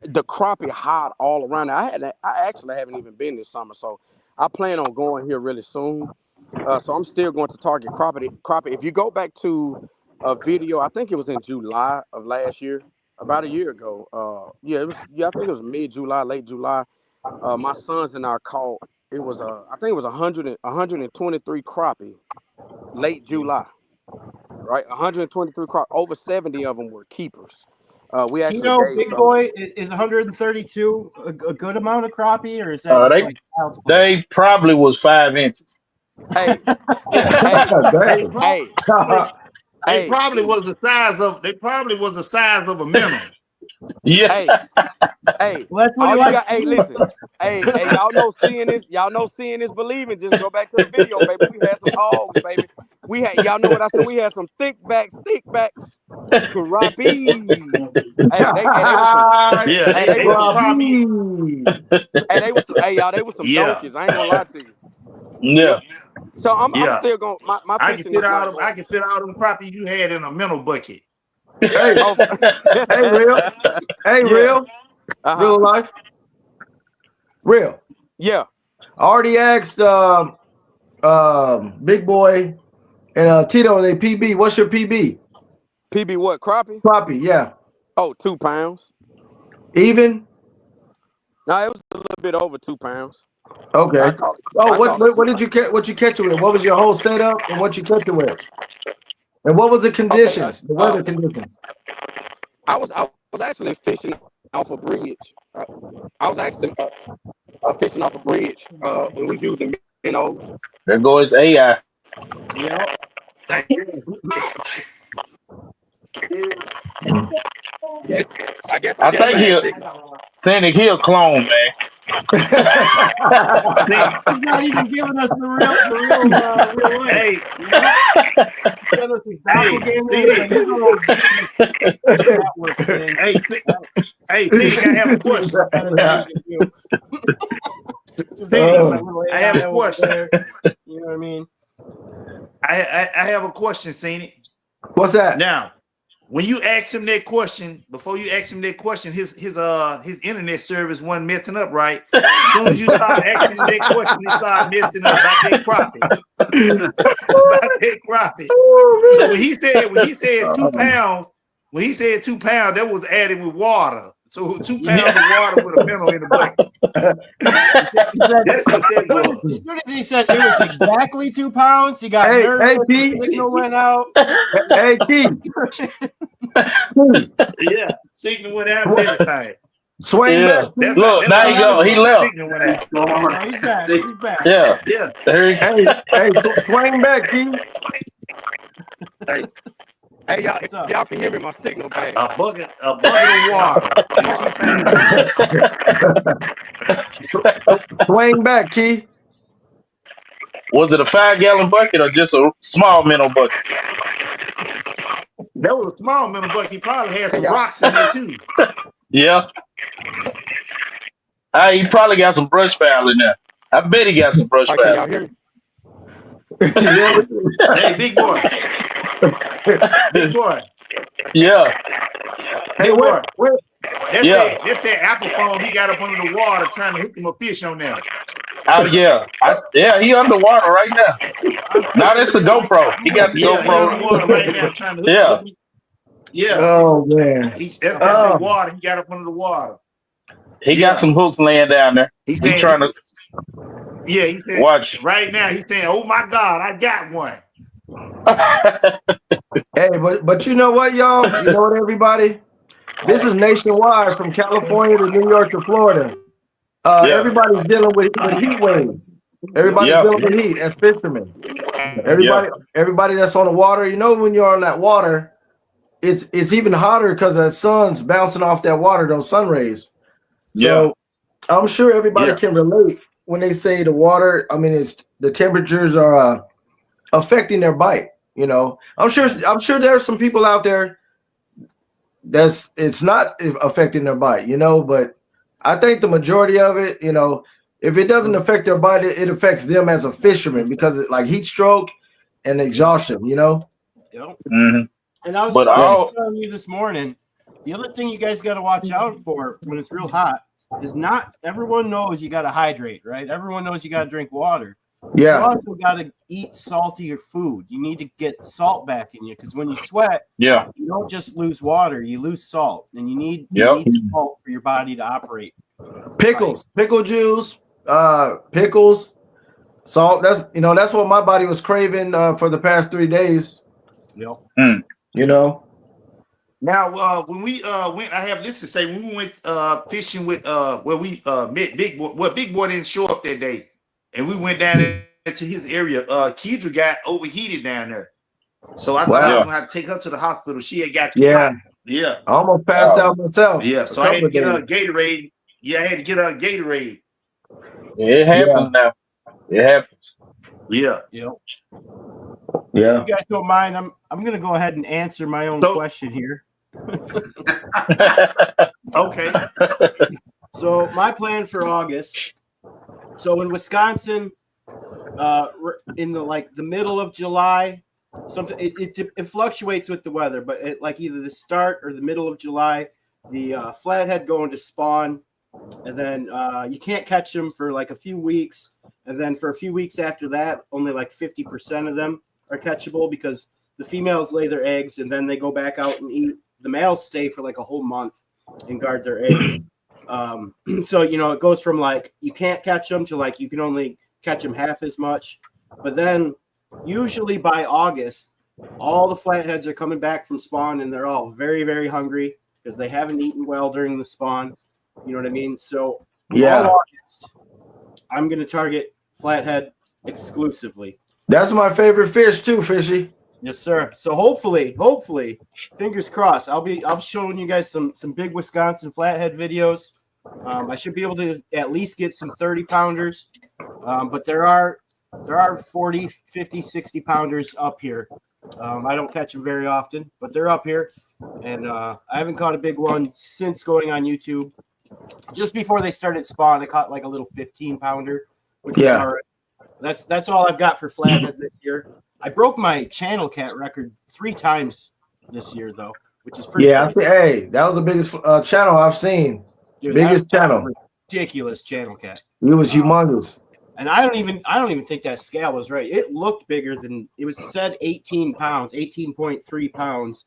the crappie hide all around. I actually haven't even been this summer, so I plan on going here really soon. So I'm still going to target crappie. Crappie. If you go back to a video, I think it was in July of last year, about a year ago. Yeah, it was. Yeah, I think it was mid-July, late July. My sons and I caught. It was I think it was 123 crappie, late July. Right, 123 crappie. Over 70 of them were keepers. We actually Tino, gave big some. boy, is 132 a good amount of crappie, or is that just They like child's play? they probably was 5 inches. Hey, hey, Dang. hey, They hey, probably was the size of a minnow. Yeah. hey, hey. Well, that's what All he you likes got, to hey, do. listen, hey, y'all know seeing is believing. Just go back to the video, baby. We had some hogs, baby. Y'all know what I said. We had some thick backs, crappie. They were some, Yeah, hey, they they were was some, probably hey, they was, hey, y'all, they were some yeah, donkeys. I ain't gonna lie to you. Yeah. Yep. So I'm yeah. still going. My I can fishing fit is all not them. going. I can fit all them crappies you had in a minnow bucket. Hey, Oh, hey, real. Hey, yeah. real life. Real. Yeah. I already asked Big Boy and Tito, they PB. What's your PB? PB what? Crappie? Crappie, yeah. Oh, 2 pounds. Even? No, it was a little bit over 2 pounds. Okay. I caught Oh, it 2 what did you catch? What you catch it with? What was your whole setup and what you catch it with? And what was the conditions? The weather conditions? I was actually fishing off a bridge. I was actually fishing off a bridge. We was using minnows. There goes AI. Yep. Yes, I guess I I think had he'll signal. Cynic, he'll clone, man. He's not even giving us the real life. Hey, You know? He sent us his hey, doppelganger, but he's gonna give us this network thing. Steve, I have a question. Better than using you. Just Steve, using my little I have AI a over question. there. You know what I mean? I have a question, Scenic. What's that? Now, when you ask him that question, before you ask him that question, his internet service wasn't messing up, right? As soon as you start asking him that question, he started messing up about that crappie. So when he said 2 pounds, that was added with water. So 2 pounds of water with a minnow in the bucket. That's what that was. As soon as he said it was exactly 2 pounds, he got Hey, nervous. Keith. The signal went out. Hey, Keith. Yeah, signal went out and everything. Swing Yeah. back. That's Look, how, now that's he how go. He the left. signal went out. No, he's back. He's back. Yeah. Yeah. There he Hey, swing back, Keith. Hey, y'all, What's up? y'all can hear me. My signal bad. A bucket of water. Swing back, Keith. Was it a 5-gallon bucket or just a small minnow bucket? That was a small minnow bucket. He probably had some Yeah. rocks in there too. Yeah. He probably got some brush fowl in there. I bet he got some brush All right, can y'all fowl. hear me? Yeah. Hey, big boy. Big boy. Yeah. Hey, Big boy. wait. Yeah. That's that Apple phone he got up under the water trying to hook him a fish on there. Oh yeah. He underwater right now. Now that's a GoPro. He got the Yeah, he GoPro. underwater right now trying to hook Yeah. him. Yeah. Oh man. That's the water. He got up under the water. He got some hooks laying down there. He's He trying to he said watch. right now he's saying, "Oh my God, I got one." Hey, but you know what, y'all? You know what, everybody? This is nationwide from California to New York to Florida. Yeah. Everybody's dealing with heat waves. Everybody's Yeah. dealing with heat as fishermen. Everybody that's on the water, you know, when you're on that water, it's even hotter because the sun's bouncing off that water, those sun rays. So I'm sure everybody can relate when they say the water. I mean, it's the temperatures are affecting their bite. You know, I'm sure there are some people out there it's not affecting their bite. You know, but I think the majority of it, you know, if it doesn't affect their bite, it affects them as a fisherman because it, like heat stroke and exhaustion. You know. Yep. Mm-hmm. And I was But telling you this morning, The other thing you guys got to watch out for when it's real hot is not everyone knows you got to hydrate, right? Everyone knows you got to drink water. You Yeah. also got to eat saltier food. You need to get salt back in you because when you sweat, Yeah. you don't just lose water, you lose salt, and you need Yep. salt for your body to operate. Pickles, pickle juice, pickles, salt. That's what my body was craving for the past 3 days. You know? Now, when we went, I have this to say. When we went fishing with where we met Big Boy. Well, Big Boy didn't show up that day, and we went down into his area. Kedra got overheated down there, so I thought I was gonna have to take her to the hospital. She had got too Yeah. hot. Yeah, I almost passed out myself. yeah. a So I had to couple get her of a days. Gatorade. Yeah, I had to get her a Gatorade. It happens now. It happens. Yeah. If Yeah. you guys don't mind, I'm gonna go ahead and answer my own So- question here. Okay. So my plan for August. So in Wisconsin, in the middle of July, it fluctuates with the weather, but either the start or the middle of July, the flathead go into spawn, and then you can't catch them for like a few weeks, and then for a few weeks after that, only like 50% of them are catchable because the females lay their eggs and then they go back out and eat. The males stay for like a whole month and guard their eggs. So it goes from like you can't catch them to like you can only catch them half as much. But then usually by August, all the flatheads are coming back from spawn and they're all very, very hungry because they haven't eaten well during the spawn. You know what I mean? So Yeah. all August, I'm gonna target flathead exclusively. That's my favorite fish too, Fishy. Yes, sir. So hopefully, fingers crossed. I'll be showing you guys some big Wisconsin flathead videos. I should be able to at least get some 30 pounders, but there are 40, 50, 60 pounders up here. I don't catch them very often, but they're up here, and I haven't caught a big one since going on YouTube. Just before they started spawn, I caught like a little 15 pounder, which was all right. That's all I've got for flathead this year. I broke my channel cat record 3 times this year, though, which is pretty. Yeah, hey, that was the biggest channel I've seen. Dude, biggest channel. Ridiculous channel cat. It was humongous. And I don't even think that scale was right. It looked bigger than it was said 18 pounds, 18.3 pounds.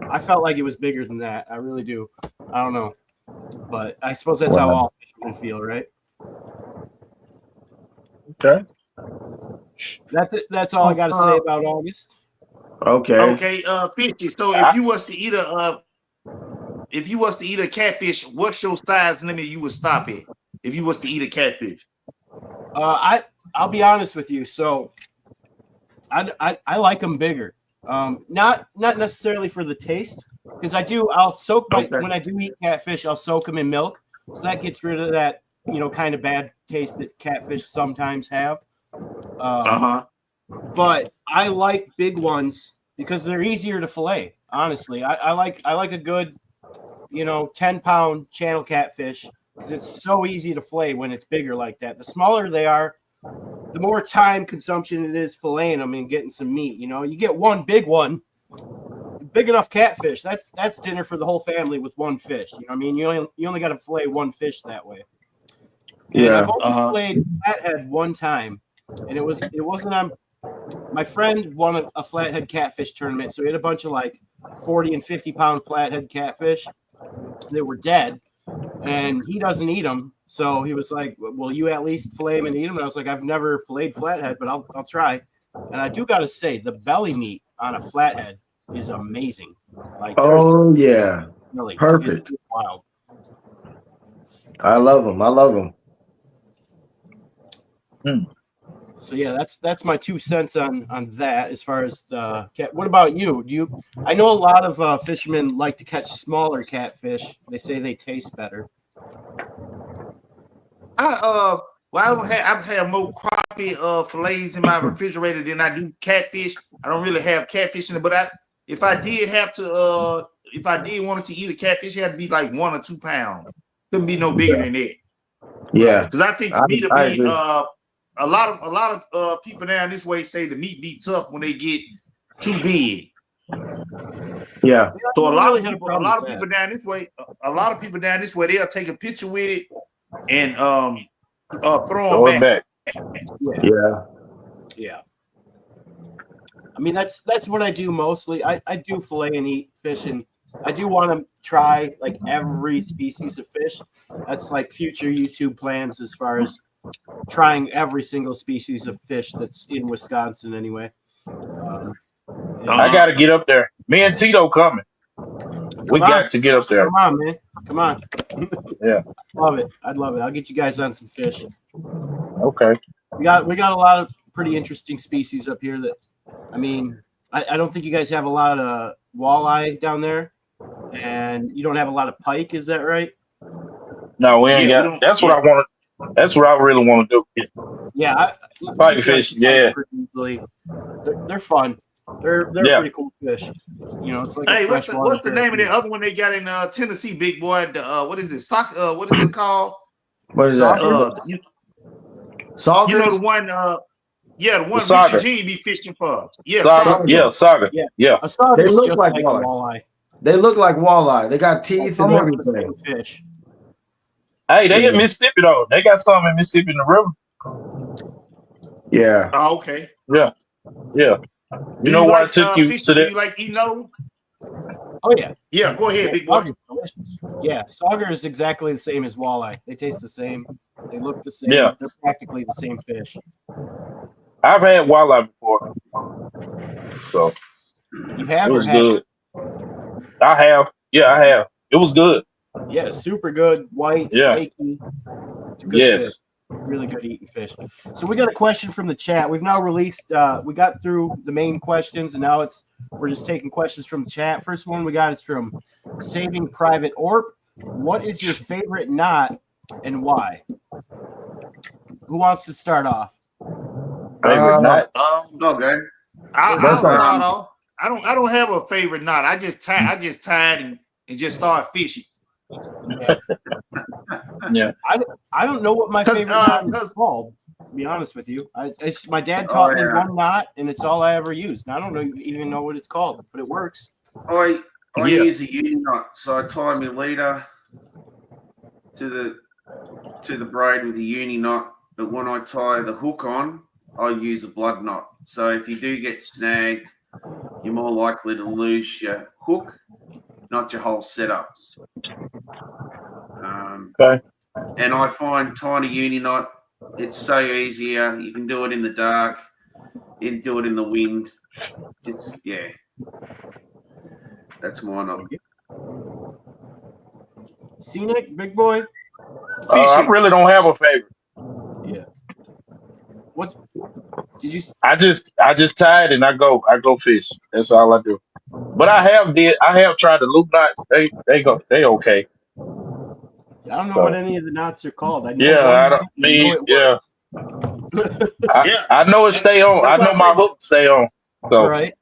I felt like it was bigger than that. I really do. I don't know. But I suppose that's how all fishermen feel, right? Okay. That's it. That's all I got to say about August. Okay. Okay. Fishy. So if you was to eat a catfish, what's your size limit you would stop at? If you was to eat a catfish. I'll be honest with you. So I like them bigger. Not necessarily for the taste, because I'll soak when I do eat catfish, I'll soak them in milk, so that gets rid of that kind of bad taste that catfish sometimes have. But I like big ones because they're easier to fillet. Honestly, I like a good 10-pound channel catfish because it's so easy to fillet when it's bigger like that. The smaller they are, the more time consumption it is filleting them and getting some meat. You get one big one, big enough catfish. That's dinner for the whole family with one fish. You know what I mean? You only got to fillet one fish that way. And Yeah. I've only played flathead one time, and it wasn't on. My friend won a flathead catfish tournament, so he had a bunch of like 40 and 50-pound flathead catfish. They were dead, and he doesn't eat them. So he was like, "Will you at least fillet them and eat them?" And I was like, "I've never filleted flathead, but I'll try." And I do got to say, the belly meat on a flathead is amazing. Like, Oh yeah, really perfect. it's wild. I love them. So yeah, that's my 2 cents on that as far as the cat. What about you? I know a lot of fishermen like to catch smaller catfish. They say they taste better. I've had more crappie fillets in my refrigerator than I do catfish. I don't really have catfish in it, but if I did wanted to eat a catfish, it had to be like 1 or 2 pounds. Couldn't be no bigger than that. Yeah. Because I think the meat I would be agree. a lot of people down this way say the meat be tough when they get too big. Yeah. So a We lot really of had a people, problem with that. down this way, they'll take a picture with it and throw Throw them it back. back. Yeah. Yeah. I mean, that's what I do mostly. I do fillet and eat fish, and I do want to try like every species of fish. That's like future YouTube plans as far as trying every single species of fish that's in Wisconsin anyway. I got to get up there. Me and Tito coming. We Come on. got to get up there. Come on, man. Come on. Yeah. Love it. I'd love it. I'll get you guys on some fish. Okay. We got a lot of pretty interesting species up here that, I mean, I don't think you guys have a lot of walleye down there, and you don't have a lot of pike. Is that right? No, we ain't Yeah, we got. don't- That's what I want to. That's what I really want to do. Yeah. Pike you guys fish, can pike yeah. pretty easily. They're fun. They're Yeah. pretty cool fish. You know, it's like Hey, a what's freshwater the name of that fish. other one they got in Tennessee, big boy? What is it? What is it called? What is that? You Saugers? know the one. The one sauger. Richard Gene be fishing for. Yeah, Saga. Yeah, saga. Yeah. Yeah. A sauger They is look just like like a walleye. walleye. They look like walleye. They got teeth and Almost the everything. same fish. Hey, they in Mississippi though. They got some in Mississippi in the river. Yeah. Oh, okay. Yeah. Yeah. Do You know why I like, took you fishing? to Do that? you like eating those? Oh yeah. Yeah, go ahead, big boy. Sauger's delicious. Yeah, sauger is exactly the same as walleye. They taste the same. They look the same. Yeah. They're practically the same fish. I've had wildlife before, so You have it or was had? good. I have. Yeah, I have. It was good. Yeah, super good, white, Yeah. flaky. It's a good Yes. fish. Really good eating fish. So we got a question from the chat. We've now released. We got through the main questions, and now we're just taking questions from the chat. First one we got is from Saving Private Orp. What is your favorite knot and why? Who wants to start off? Favorite knot? Okay. I'll That's all right. start off. I don't have a favorite knot. I just tied and just started fishing. Yeah. I don't know what my 'Cause, favorite knot is 'cause- called. To be honest with you, my dad taught me yeah. one knot, and it's all I ever used. And I don't even know what it's called, but it works. I Yeah. use a uni knot, so I tie my leader to the braid with a uni knot. But when I tie the hook on, I use a blood knot. So if you do get snagged, you're more likely to lose your hook, not your whole setup. Okay. And I find tying a uni knot, it's so easier. You can do it in the dark, you can do it in the wind. Just that's my knot. Scenic, big boy. I really don't have a favorite. Yeah. What did you? I just tie it and I go fish. That's all I do. But I have tried the loop knots. They okay. I don't know what any of the knots are called. I know Yeah, one I don't knot, and I know yeah. it works. I know it stay on. I That's know why I my said- hook stay on. So Right.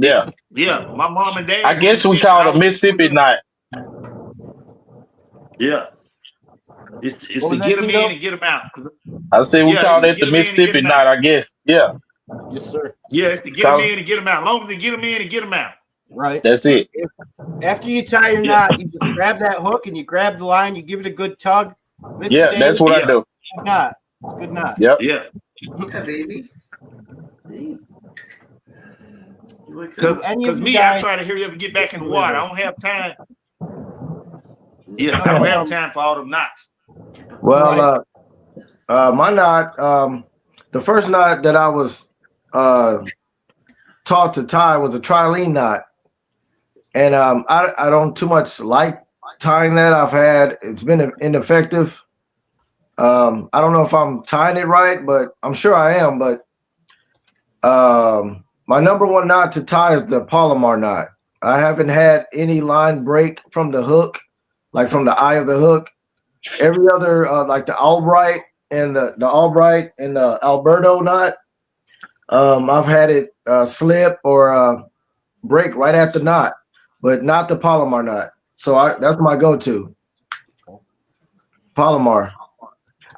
yeah. Yeah, my mom and dad. I guess we fishing call it out- a Mississippi knot. Yeah. It's What to was get that, them Tito? in and get them out. I say we Yeah, call it's that to the get 'em in and Mississippi get 'em knot, out. I guess. Yeah, Yes, sir. Yeah, it's to get Call- them in and get them out. As long as they get them in and get them out. Right. that's it. After you tie your Yeah. knot, you just grab that hook and you grab the line. You give it a good tug. If it Yeah, stays, that's what I Yeah. do. it's a good knot. It's a good knot. Yep. Yeah. Yeah, baby. Hey. You wake Cause, up. Any of 'cause you me, guys- I try to hurry up and get back in the water. I don't have time. Yeah, I don't have time for all them knots. Well, my knot, the first knot that I was taught to tie was a trilene knot, and I don't too much like tying that. It's been ineffective. I don't know if I'm tying it right, but I'm sure I am. But my number one knot to tie is the Palomar knot. I haven't had any line break from the hook, like from the eye of the hook. Every other, like the Albright and the Albright and the Alberto knot, I've had it slip or break right at the knot, but not the Palomar knot. So that's my go-to. Palomar.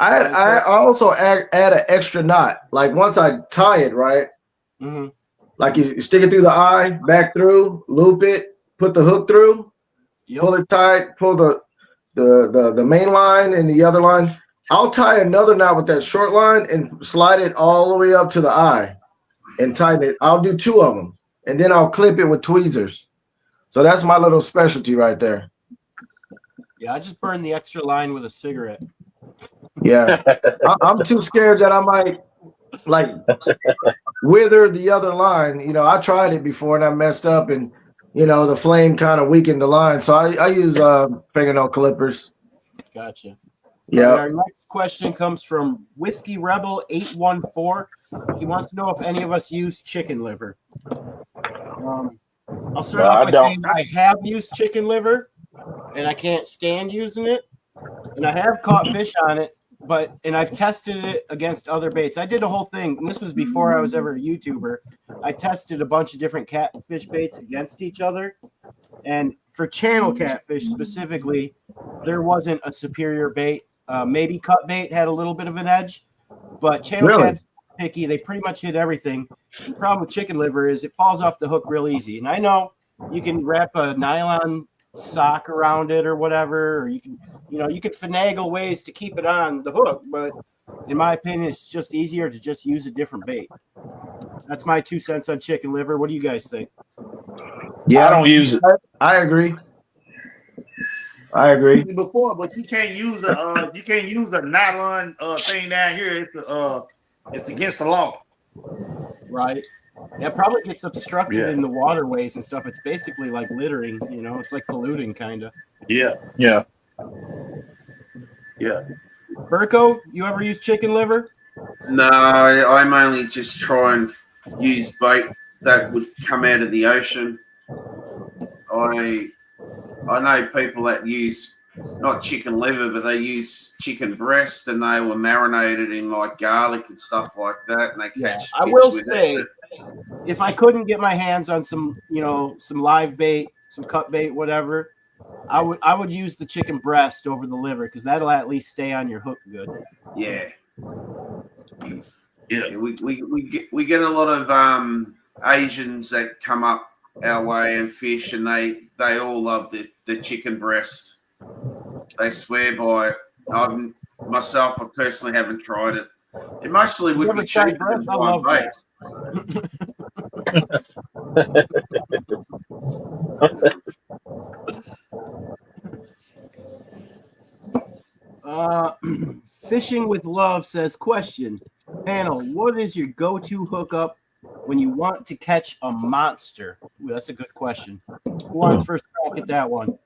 I also add an extra knot. Like once I tie it, right? Mhm. Like you stick it through the eye, back through, loop it, put the hook through, Yep. pull it tight, pull the main line and the other line. I'll tie another knot with that short line and slide it all the way up to the eye and tighten it. I'll do 2 of them, and then I'll clip it with tweezers. So that's my little specialty right there. Yeah, I just burned the extra line with a cigarette. Yeah, I'm too scared that I might like wither the other line. You know, I tried it before and I messed up, and you know the flame kind of weakened the line. So I use fingernail clippers. Gotcha. Yeah. Our next question comes from Whiskey Rebel 814. He wants to know if any of us use chicken liver. I'll start No, off I by don't. saying I have used chicken liver, and I can't stand using it. And I have caught fish on it, and I've tested it against other baits. I did a whole thing, and this was before I was ever a YouTuber. I tested a bunch of different catfish baits against each other, and for channel catfish specifically, there wasn't a superior bait. Maybe cut bait had a little bit of an edge, but channel Really? cats are picky. They pretty much hit everything. The problem with chicken liver is it falls off the hook real easy. And I know you can wrap a nylon sock around it or whatever, or you can finagle ways to keep it on the hook. But in my opinion, it's just easier to just use a different bait. That's my 2 cents on chicken liver. What do you guys think? Yeah, I don't use it. I agree. I agree. Before, but you can't use a nylon thing down here. It's against the law. Right. That probably gets obstructed in the waterways and stuff. It's basically like littering, you know, it's like polluting kind of. Yeah. Burko, you ever use chicken liver? No, I'm only just try and use bait that would come out of the ocean. I know people that use not chicken liver, but they use chicken breast, and they were marinated in like garlic and stuff like that, and they catch. I fish will with say, it. if I couldn't get my hands on some live bait, some cut bait, whatever, I would use the chicken breast over the liver because that'll at least stay on your hook good. Yeah. We get a lot of Asians that come up our way and fish, and they all love the chicken breast. They swear by it. I personally haven't tried it. It mostly would be cheaper than I buying love bait. Fishing with Love says, question, panel, what is your go-to hookup when you want to catch a monster? Ooh, that's a good question. Who wants first crack at that one?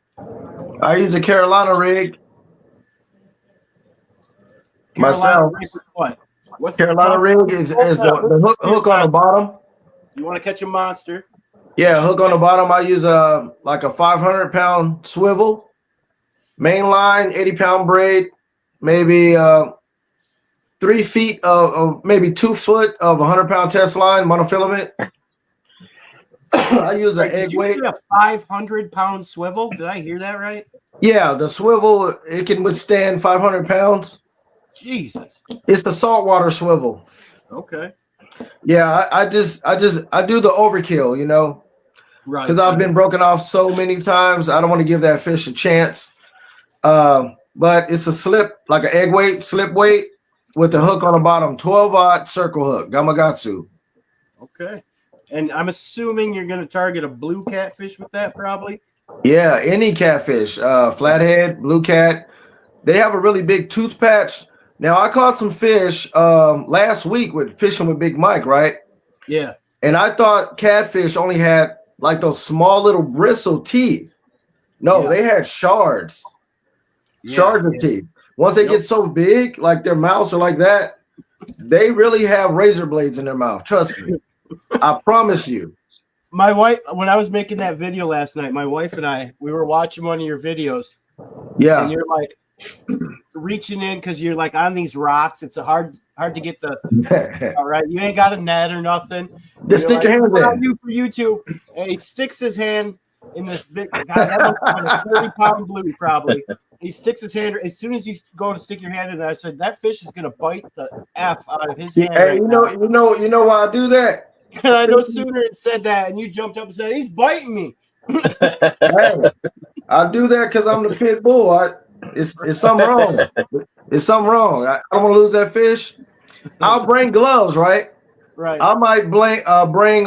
I use a Carolina rig. Carolina Myself. rig with what? What's Carolina rig is the hook on the bottom. You want to catch a monster? Yeah, hook on the bottom. I use a 500-pound swivel, main line, 80-pound braid, maybe 3 feet of maybe 2 foot of 100-pound test line monofilament. I use an egg Did you weight. say a 500-pound swivel? Did I hear that right? Yeah, the swivel, it can withstand 500 pounds. Jesus. It's the saltwater swivel. Okay. Yeah, I do the overkill, you know, Right. because I've been broken off so many times. I don't want to give that fish a chance. But it's a slip, like an egg weight, slip weight with the hook on the bottom, 12-aught circle hook, Gamakatsu. Okay. And I'm assuming you're going to target a blue catfish with that, probably. Yeah, any catfish, flathead, blue cat. They have a really big tooth patch. Now, I caught some fish last week with fishing with Big Mike, right? Yeah. And I thought catfish only had like those small little bristle teeth. No, they had shards. Shards of teeth. Once they get so big, like their mouths are like that, they really have razor blades in their mouth. Trust me. I promise you. My wife, when I was making that video last night, my wife and I, we were watching one of your videos. Yeah. And you're like reaching in because you're like on these rocks. It's hard to get the all right. You ain't got a net or nothing. Just stick your hands what I in. do for YouTube. And he sticks his hand in this big God, that must have been a 30-pound blue probably. He sticks his hand as soon as you go to stick your hand in there. I said that fish is gonna bite the F out of his hand. Hey, right you now. know why I do that? And I no sooner it said that, and you jumped up and said, "He's biting me." Hey, I do that because I'm the pit bull. It's something wrong. It's something wrong. I don't want to lose that fish. I'll bring gloves, right? Right. I might bring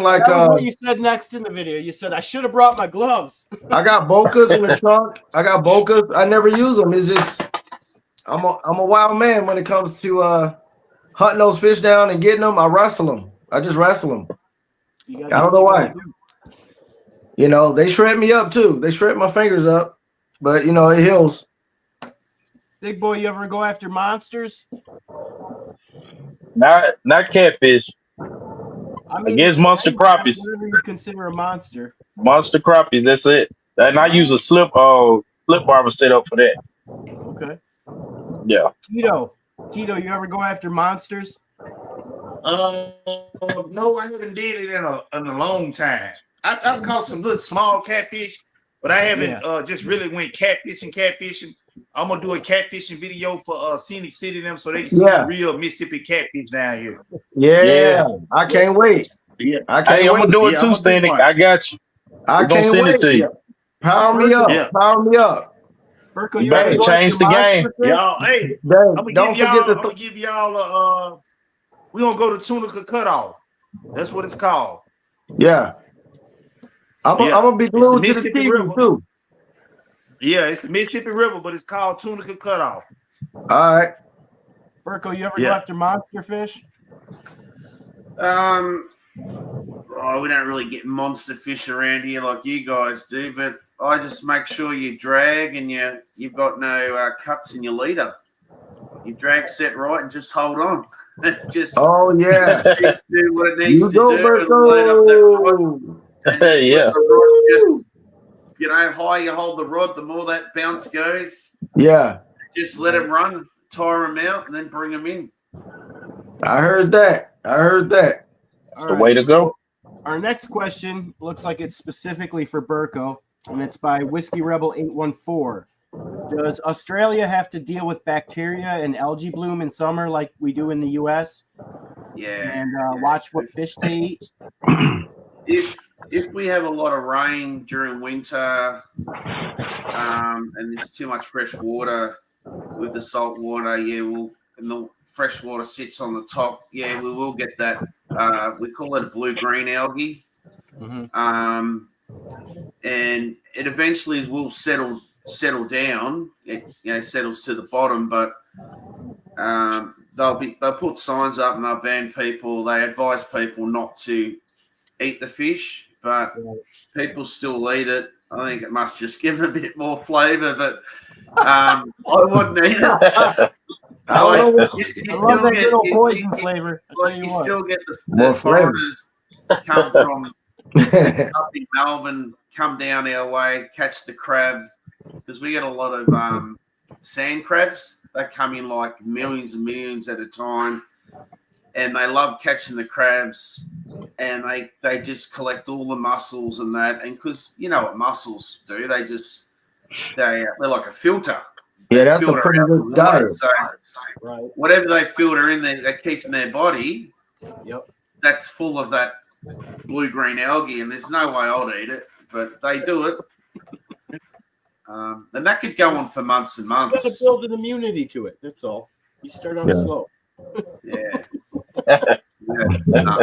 like That was what you said next in the video. You said I should have brought my gloves. I got bokas in the trunk. I got bokas. I never use them. It's just I'm a wild man when it comes to hunting those fish down and getting them. I wrestle them. I just wrestle them. You I gotta don't do know what you why. gotta do. You know, they shred me up too. They shred my fingers up, but you know, it heals. Big boy, you ever go after monsters? Not catfish. I I guess monster crappies. Whatever you consider a monster. Monster crappies. That's it. And I use a slip barber setup for that. Okay. Yeah. Tito, you ever go after monsters? No, I haven't did it in a long time. I've caught some little small catfish, but I haven't just really went catfishing. I'm gonna do a catfishing video for Scenic City them so they can see the real Mississippi catfish down here. Yeah. I can't wait. Yeah. I can't Hey, I'm wait. gonna do it Yeah, too, I'ma do Scenic. one. I got you. I We're gonna can't send wait. it to you. Power me up. Yeah. Power me up. Burko, You you better ever go change after the game. monster fish? Y'all, hey, Dave, I'm gonna don't forget give y'all we gonna go to Tunica Cutoff. That's what it's called. Yeah. I'm gonna be It's the glued to the Mississippi TV River. too. Yeah, it's the Mississippi River, but it's called Tunica Cutoff. All right. Burko, you ever go Yeah. after monster fish? We don't really get monster fish around here like you guys do, but I just make sure you drag and you've got no cuts in your leader. Your drag set right and just hold on. Just Oh yeah. do what it needs You to go, do and load up that rod Berto. and just Yeah. let the rod just, higher you hold the rod, the more that bounce goes. Yeah. Just let them run, tire them out, and then bring them in. I heard that. That's the way to go. Our next question looks like it's specifically for Burko, and it's by Whiskey Rebel 814. Does Australia have to deal with bacteria and algae bloom in summer like we do in the U.S.? Yeah. And watch what fish they eat? If we have a lot of rain during winter, and there's too much fresh water with the salt water, and the fresh water sits on the top, we will get that. We call it a blue-green algae. Mm-hmm. And it eventually will settle down. It settles to the bottom, but they'll put signs up and they'll ban people. They advise people not to eat the fish, but people still eat it. I think it must just give it a bit more flavour, but I wouldn't eat it. I don't know. I love that good old poison flavor. You still get More the flavor. foreigners come from up in Melbourne, come down our way, catch the crab, because we get a lot of sand crabs. They come in like millions and millions at a time, and they love catching the crabs, and they just collect all the mussels and that, and because you know what mussels do, they're like a filter. Yeah, that's a Filter pretty out the good water. diet. So Right. whatever they filter in there, they keep in their body. Yep. That's full of that blue-green algae, and there's no way I'd eat it, but they do it. And that could go on for months and You got to months. build an immunity to it. That's all. You start out Yeah. slow. Yeah. No.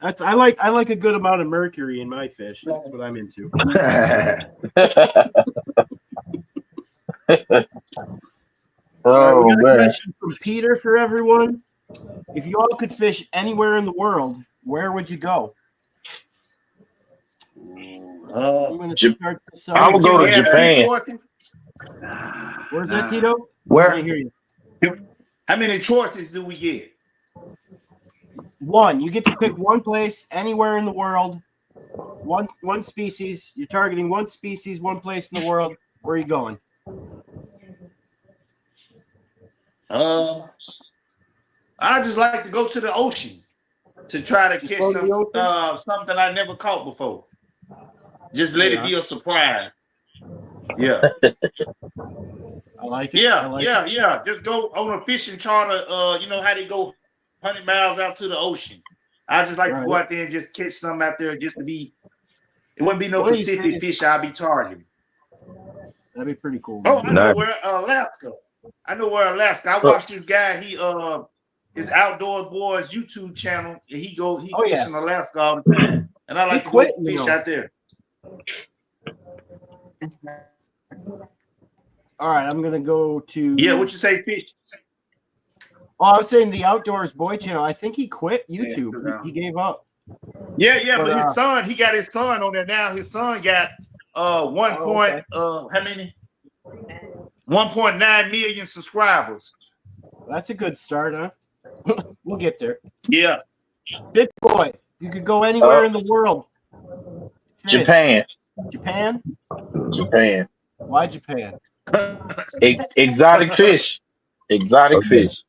I like a good amount of mercury in my fish. That's what I'm into. All right, we got a man. question from Peter for everyone. If you all could fish anywhere in the world, where would you go? I'm going to start this I would go to Japan. Where's that, Tito? I Where? didn't hear you. How many choices do we get? One. You get to pick one place anywhere in the world. One species. You're targeting one species, one place in the world. Where are you going? I just like to go to the ocean to try to catch go to the ocean? something I never caught before. Just let it be a surprise. Yeah, I like it. I like it. yeah. Just go on a fishing charter. You know how they go 100 miles out to the ocean. I just like to go Right. out there and just catch something out there, just to be It wouldn't be no Please, Pacific please. fish I'll be targeting. That'd be pretty cool. Oh, man. I know where Alaska. I watched this guy. He his Outdoors Boys YouTube channel, and he Oh, fish yeah. in Alaska all the time. And I like to quit, go you fish know. out there. All right, I'm gonna go to. Yeah, what you say, fish? Oh, I was saying the Outdoors Boy channel. I think he quit YouTube. Yeah. He gave up. Yeah, But, but his son, he got his son on there now. His son got 1.9 million subscribers. That's a good start, huh? We'll get there. Yeah. Big Boy, you could go anywhere in the world. Fish. Japan. Japan? Japan. Why Japan? Exotic fish. Exotic fish.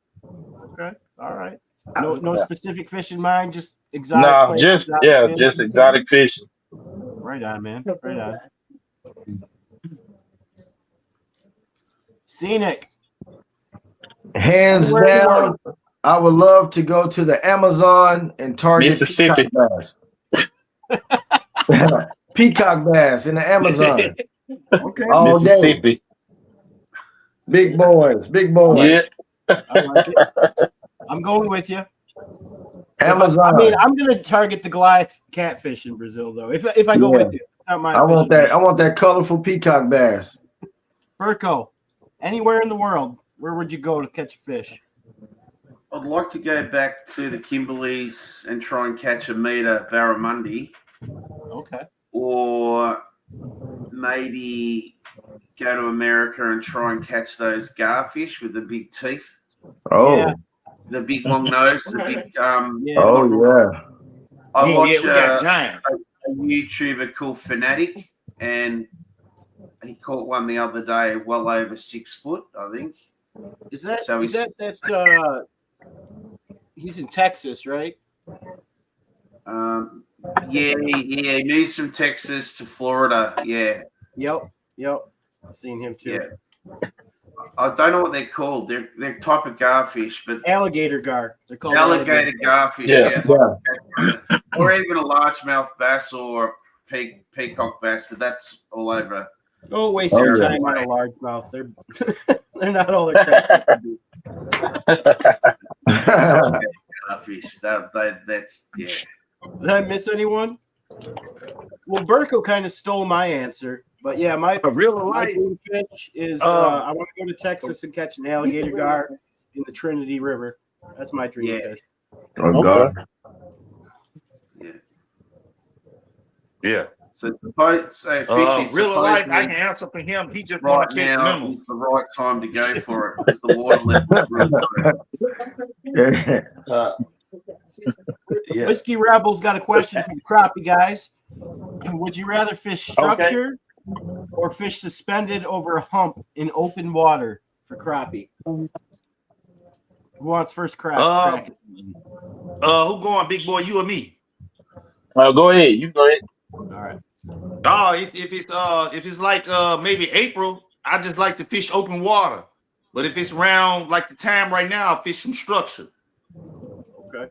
Okay. All right. No specific fish in mind, just exotic. No, place, just exotic fish. just exotic fish. Right on, man. Right on. Scenic. Hands Where in the down, I would love to go to the Amazon and target Mississippi. peacock bass. Peacock bass in the Amazon. Okay. All day. Mississippi. Big boys. Yeah. I like it. I'm going with you. Amazon. I mean, I'm going to target the Goliath catfish in Brazil, though. If I go with you, it's not my. I want fishing. that. I want that colorful peacock bass. Burko, anywhere in the world, where would you go to catch a fish? I'd like to go back to the Kimberleys and try and catch a meter barramundi, Okay. or maybe go to America and try and catch those garfish with the big teeth, Oh, Yeah. the big long nose, the big Yeah. oh yeah. I watch we got giant. a YouTuber called Fanatic, and he caught one the other day, well over 6 foot, I think. Is that So is he's- that he's in Texas, right? Yeah, he moves from Texas to Florida. Yeah, Yep. I've seen him too. yeah. I don't know what they're called. They're type of garfish, but Alligator gar. They're called alligator garfish, Yeah. yeah. Or even a largemouth bass or peacock bass, but that's all over. Don't waste Oh, your yeah. time on a largemouth. They're not all they're cracked up to be. Garfish. That's yeah. Did I miss anyone? Well, Burko kind of stole my answer, but yeah, my Real my life. dream fish is I want to go to Texas and catch an alligator gar in the Trinity River. That's my dream Yeah. fish. Oh God. Yeah. Yeah. So fish is Real life, I supposedly can answer for him. He just right want to catch now lemons. is the right time to go for it because the water level is really low. Yeah. Whiskey Rebel's got a question for the crappie guys. Would you rather fish structured or fish suspended over a hump in open water for crappie? Who wants first crack? Who going, big boy? You or me? Go ahead. You go ahead. All right. Oh, if it's like maybe April, I just like to fish open water. But if it's around like the time right now, I fish some structure. Okay.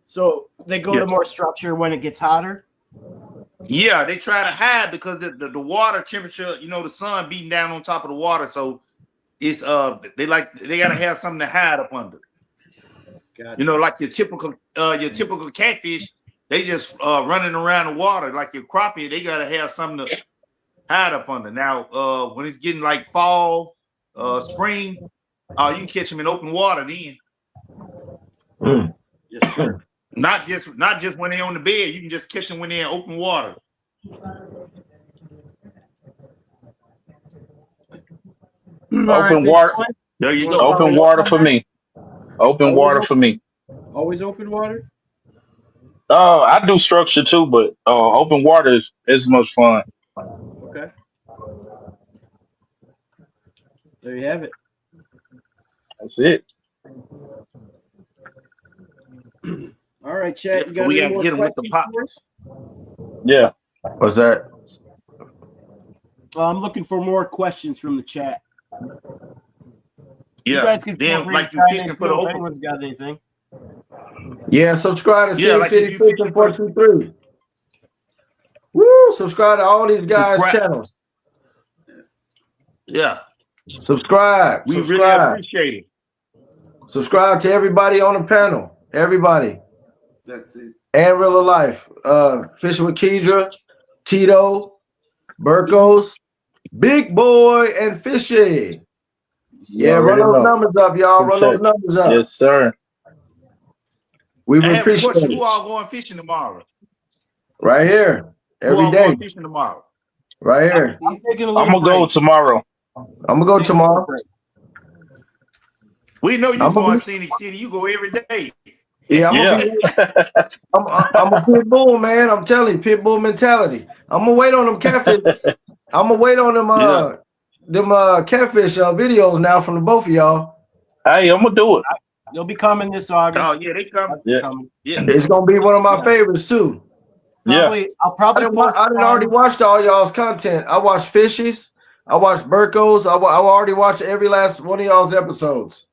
So they go to more structure when it gets hotter? Yeah, they try to hide because the water temperature, the sun beating down on top of the water. So it's they gotta have something to hide up under. Gotcha. Like your typical catfish, they just running around the water. Like your crappie, they gotta have something to hide up under. Now, when it's getting like fall, spring, you can catch them in open water then. Yes, sir. Not just when they're on the bed. You can just catch them when they're in open water. Open water. There you Well, go. Open water for me. Open water for me. Always open water? I do structure too, but open water is as much fun. Okay. There you have it. That's it. All right, Chat. You got We any gotta more get 'em with the questions pop. for us? Yeah. What's that? I'm looking for more questions from the chat. You Yeah. guys can feel Then free like to you chime fishing in for the too if open. anyone's got anything. Yeah, subscribe to Yeah, City like City if you Fishing fishing 423. Woo! Woo! Subscribe to all these guys' Subscribe. channels. Yeah, Subscribe. we really Subscribe. appreciate it. Subscribe to everybody on the panel. Everybody. That's it. And Real Life. Fishing with Kedra, Tito, Burkos, Big Boy, and Fishy. Yeah, run already those know. numbers up, y'all. Run those numbers up. Yes, sir. We I have a appreciate question. it. Who all going fishing tomorrow? Right here. Who Every all day. going fishing tomorrow? Right here. I'm taking a I'm little gonna go break. tomorrow. I'm gonna go tomorrow. We know you I'm going gonna- Scenic City. You go every day. Yeah, Yeah. I'm a pit bull, man. I'm telling you, pit bull mentality. I'm gonna wait on them catfish. I'm gonna wait on them catfish videos now from the both of y'all. Hey, I'm gonna do it. They'll be coming this August. Oh yeah, they come. Yeah. Coming. Yeah. It's gonna be one of my favorites too. I'll probably post I done already watched all y'all's content. I watched Fishies. I watched Burkos. I already watched every last one of y'all's episodes.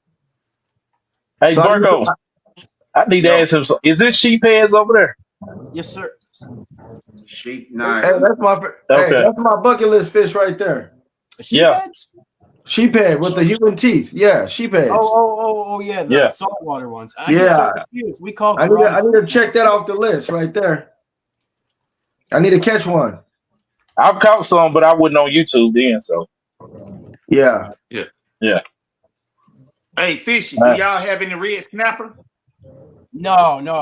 Hey, So Burko, I need to ask him. Is this sheep heads over there? Yes, sir. Sheep, no. Hey, that's my Okay. that's my bucket list fish right there. Yeah. Sheephead with the human teeth. Yeah, sheepheads. Oh, yeah. The Yeah. saltwater ones. I Yeah. get so confused. We call I dry. need to check that off the list right there. I need to catch one. I've caught some, but I wasn't on YouTube then. So Yeah. Hey, Fishy, do y'all have any red snapper? No.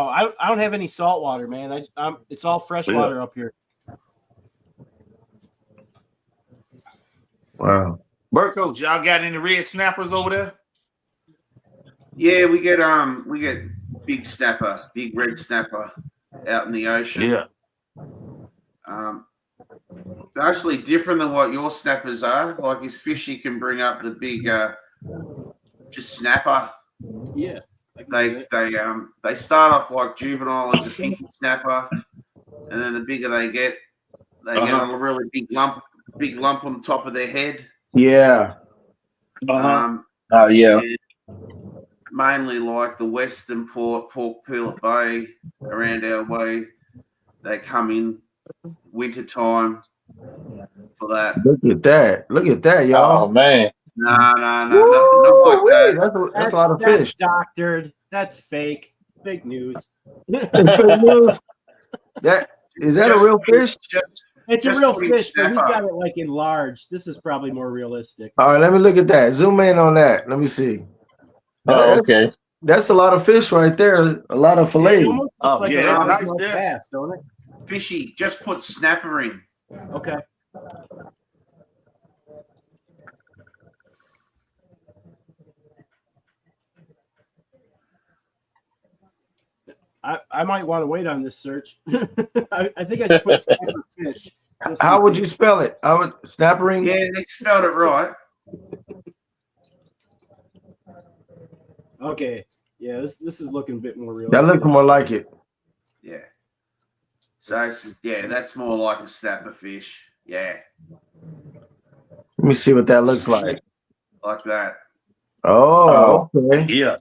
I don't have any saltwater, man. It's all freshwater up here. Wow. Burko, y'all got any red snappers over there? Yeah, we get big snapper, big red snapper out in the ocean. Actually different than what your snappers are. Like his fishy can bring up the big just snapper. Yeah. They start off like juvenile as a pinky snapper, and then the bigger they get a really big lump on the top of their head. Yeah. Um, oh yeah. and mainly like the Western Port Pilot Bay around our way. They come in winter time for that. Look at that, y'all. Oh man. No, not like that. That's a lot of That's fish. doctored. That's fake. Fake news. Fake news. That is that a real fish? It's Just a real putting fish, but he's snapper. got it like enlarged. This is probably more realistic. All right, let me look at that. Zoom in on that. Let me see. Oh, okay. That's a lot of fish right there. A lot of It fillets. almost Oh, looks like yeah, a that's largemouth nice, yeah. bass, don't it? Fishy, just put snapper in. Okay. I might want to wait on this search. I think I should put snapper fish. just How in would case. you spell it? I would snappering. Yeah, they spelled it right. Okay. Yeah, this is looking a bit more That realistic. looks more like it. Yeah. So that's more like a snapper fish. Yeah, Let me see what that looks like. like that. Oh, okay. Yeah.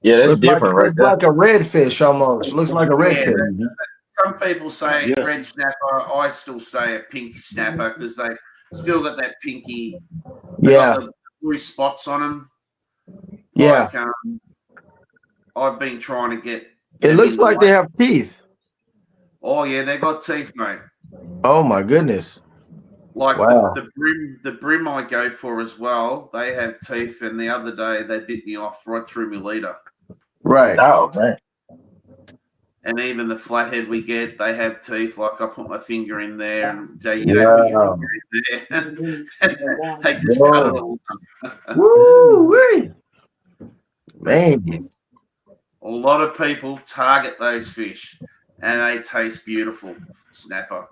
Yeah, that's Looks different like, right there. like a redfish almost. Looks like a redfish. Yeah, some people say Yes. red snapper. I still say a pinky snapper because they still got that pinky. They Yeah, got the blue spots on them. yeah. Like, I've been trying to get. It them looks in like they have teeth. Oh yeah, they got teeth, mate. Oh my goodness. Like Wow. the brim I go for as well. They have teeth, and the other day they bit me off right through my leader. Right. Oh man. And even the flathead we get, they have teeth. Like I put my finger in there, and put Wow. your finger in there. They just Whoa. cut it all. Woo! Man. A lot of people target those fish, and they taste beautiful. Snapper,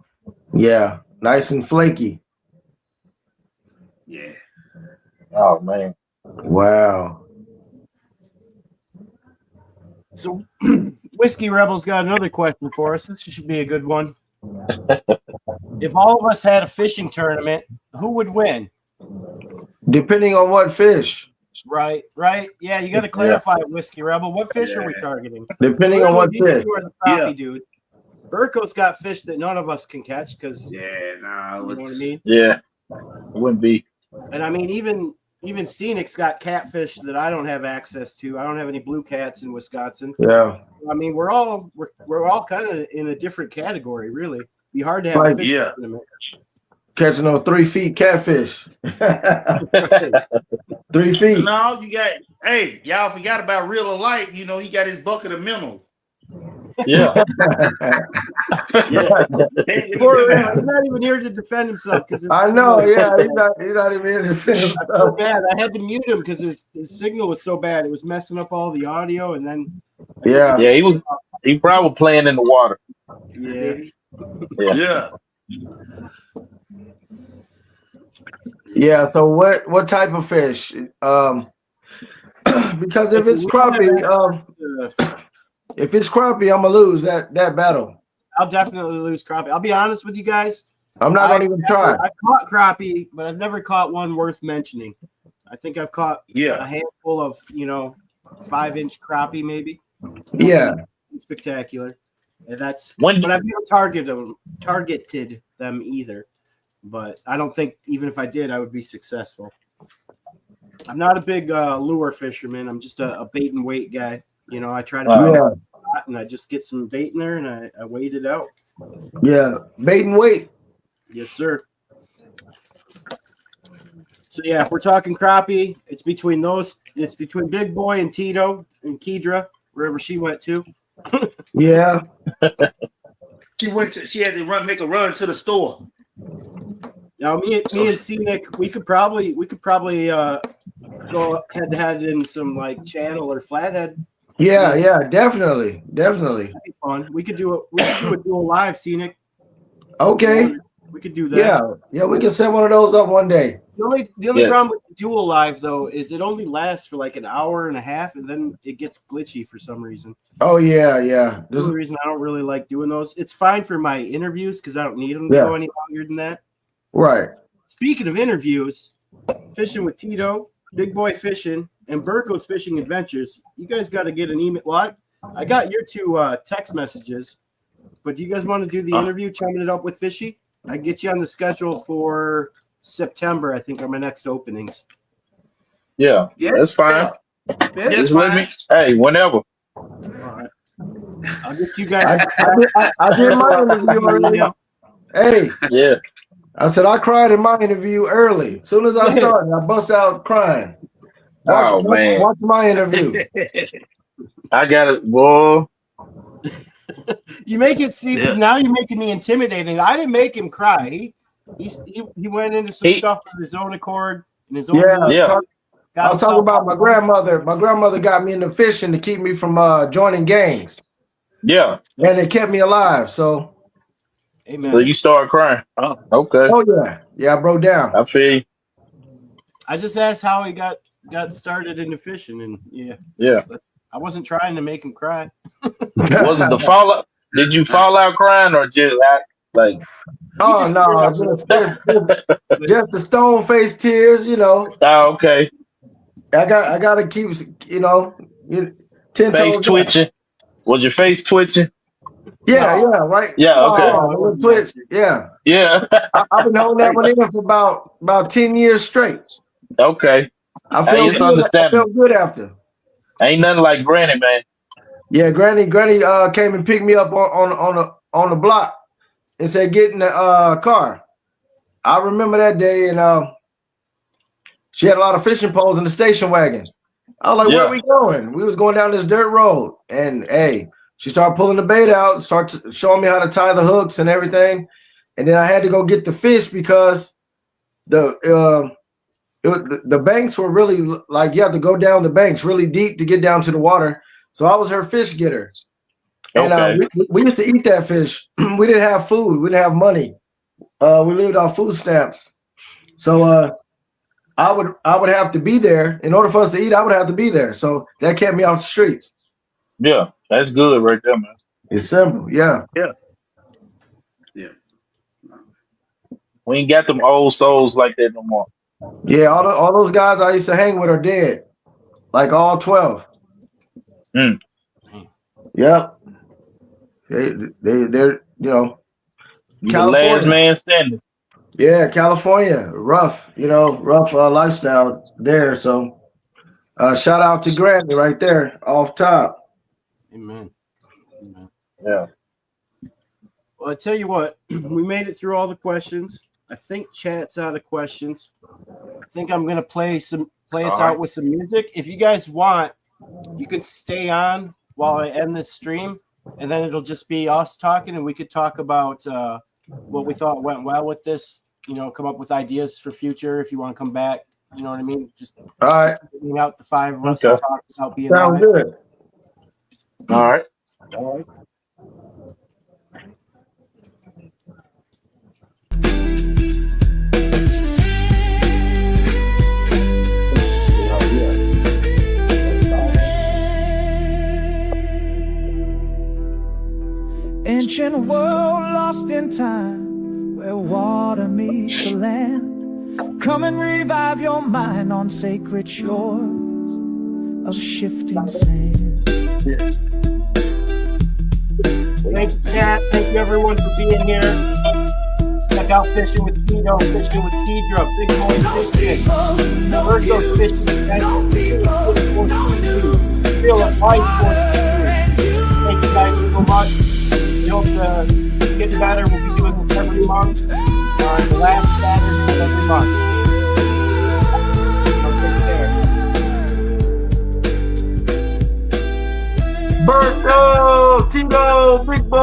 Yeah. Nice and flaky. yeah. Oh man. Wow. So, Whiskey Rebel's got another question for us. This should be a good one. If all of us had a fishing tournament, who would win? Depending on what fish. Right. Yeah, you got to clarify, Whiskey Rebel. What fish are we targeting? Depending on what These fish. two are the crappie, dude. Burko's got fish that none of us can catch because Yeah, you no, know what I it's mean. Yeah, it wouldn't be. And I mean, even Scenic's got catfish that I don't have access to. I don't have any blue cats in Wisconsin. Yeah. I mean, we're all kind of in a different category, really. Be hard to have Right, a fish yeah. tournament. Catching those 3 feet catfish. 3 feet. No, you got. Hey, y'all forgot about real life. You know, he got his bucket of minnow. Yeah. Yeah. Poor Ram, he's not even here to defend himself because I know, yeah. He's not even here to defend so himself. bad. I had to mute him because his signal was so bad. It was messing up all the audio, and then Yeah. Yeah, he probably playing in the water. yeah. Yeah. Yeah. So what type of fish? Because if it's crappie, I'm gonna lose that battle. I'll definitely lose crappie. I'll be honest with you guys. I'm not gonna even try. I caught crappie, but I've never caught one worth mentioning. I think I've caught a handful of 5-inch crappie, maybe. Yeah. Spectacular. And that's When but I've never targeted them either. But I don't think even if I did, I would be successful. I'm not a big lure fisherman. I'm just a bait and wait guy. I try to find Yeah. a spot and I just get some bait in there and I wait it out. Yeah. Bait and wait. Yes, sir. So yeah, if we're talking crappie, it's between Big Boy and Tito and Kedra, wherever she went to. Yeah. She had to make a run to the store. Now me and Scenic, we could probably go head to head in some like channel or flathead. Yeah. Yeah. Definitely. Definitely. That'd be fun. We could do a dual live, Scenic. Okay. We could do that. Yeah. Yeah. We can set one of those up one day. The only problem with the dual live though is it only lasts for like an hour and a half and then it gets glitchy for some reason. Oh yeah. Yeah. That's the reason I don't really like doing those. It's fine for my interviews because I don't need them to go any longer than that. Right. Speaking of interviews, Fishing with Tito, Big Boy Fishing, and Burko's Fishing Adventures. You guys got to get an email. Well, I got your 2 text messages, but do you guys want to do the interview, chumming it up with Fishy? I get you on the schedule for September, I think, are my next openings. Yeah, that's fine. Yeah, Just let me. Hey, whenever. All right. I'll get you guys. I did my interview already. Hey. Yeah. I said I cried in my interview early. As soon as I started, I bust out crying. Man. Watch my interview. I got it, boy. You make it seem now you're making me intimidating. I didn't make him cry. He went into some stuff on his own accord and his own. Yeah. I was talking about my grandmother. My grandmother got me into fishing to keep me from joining gangs. Yeah. And it kept me alive. So. Amen. So you start crying. Oh. Okay. Oh yeah. Yeah, I broke down. I feel you. I just asked how he got started into fishing, and yeah. I wasn't trying to make him cry. Was it the fallout? Did you fall out crying or just act like? Oh no, just the stone face tears. Oh, okay. I got to keep 10 face toes twitching. Down. Was your face twitching? Yeah, right. Yeah, okay. Twitch. Yeah. I've been holding that one in for about 10 years straight. Okay. I feel good after. Ain't nothing like Granny, man. Yeah, Granny came and picked me up on the block and said, "Get in the car." I remember that day, and she had a lot of fishing poles in the station wagon. I was like, "Where are we going?" We was going down this dirt road, and she started pulling the bait out, started showing me how to tie the hooks and everything, and then I had to go get the fish because the banks were really like you have to go down the banks really deep to get down to the water. So I was her fish getter, and we used to eat that fish. We didn't have food, we didn't have money. We lived off food stamps, so I would have to be there in order for us to eat. I would have to be there, so that kept me off the streets. Yeah, that's good right there, man. It's simple, yeah. We ain't got them old souls like that no more. Yeah, all those guys I used to hang with are dead, like all 12. Yep. They're You the last man standing. Yeah, California, rough, rough lifestyle there. So, shout out to Granny right there, off top. Amen. Amen. Yeah. Well, I tell you what, we made it through all the questions. I think chat's out of questions. I think I'm gonna play us out with some music. If you guys want, you can stay on while I end this stream, and then it'll just be us talking, and we could talk about what we thought went well with this. Come up with ideas for future if you want to come back. You know what I mean? Just All right, bring out the five of us Okay. and talk about being sounds on it. good. All right. All right. Ancient world lost in time, where water meets the land. Come and revive your mind on sacred shores of shifting sand. Thank you, chat. Thank you, everyone, for being here. Check out Fishing with Tito, Fishing with Tidra, Big Boy Fishing. Virgo Fishing. Thank you guys so much. We hope to get better. We'll be doing this every month. The last Saturday of every month. So take care. Virgo, Tito, Big Boy.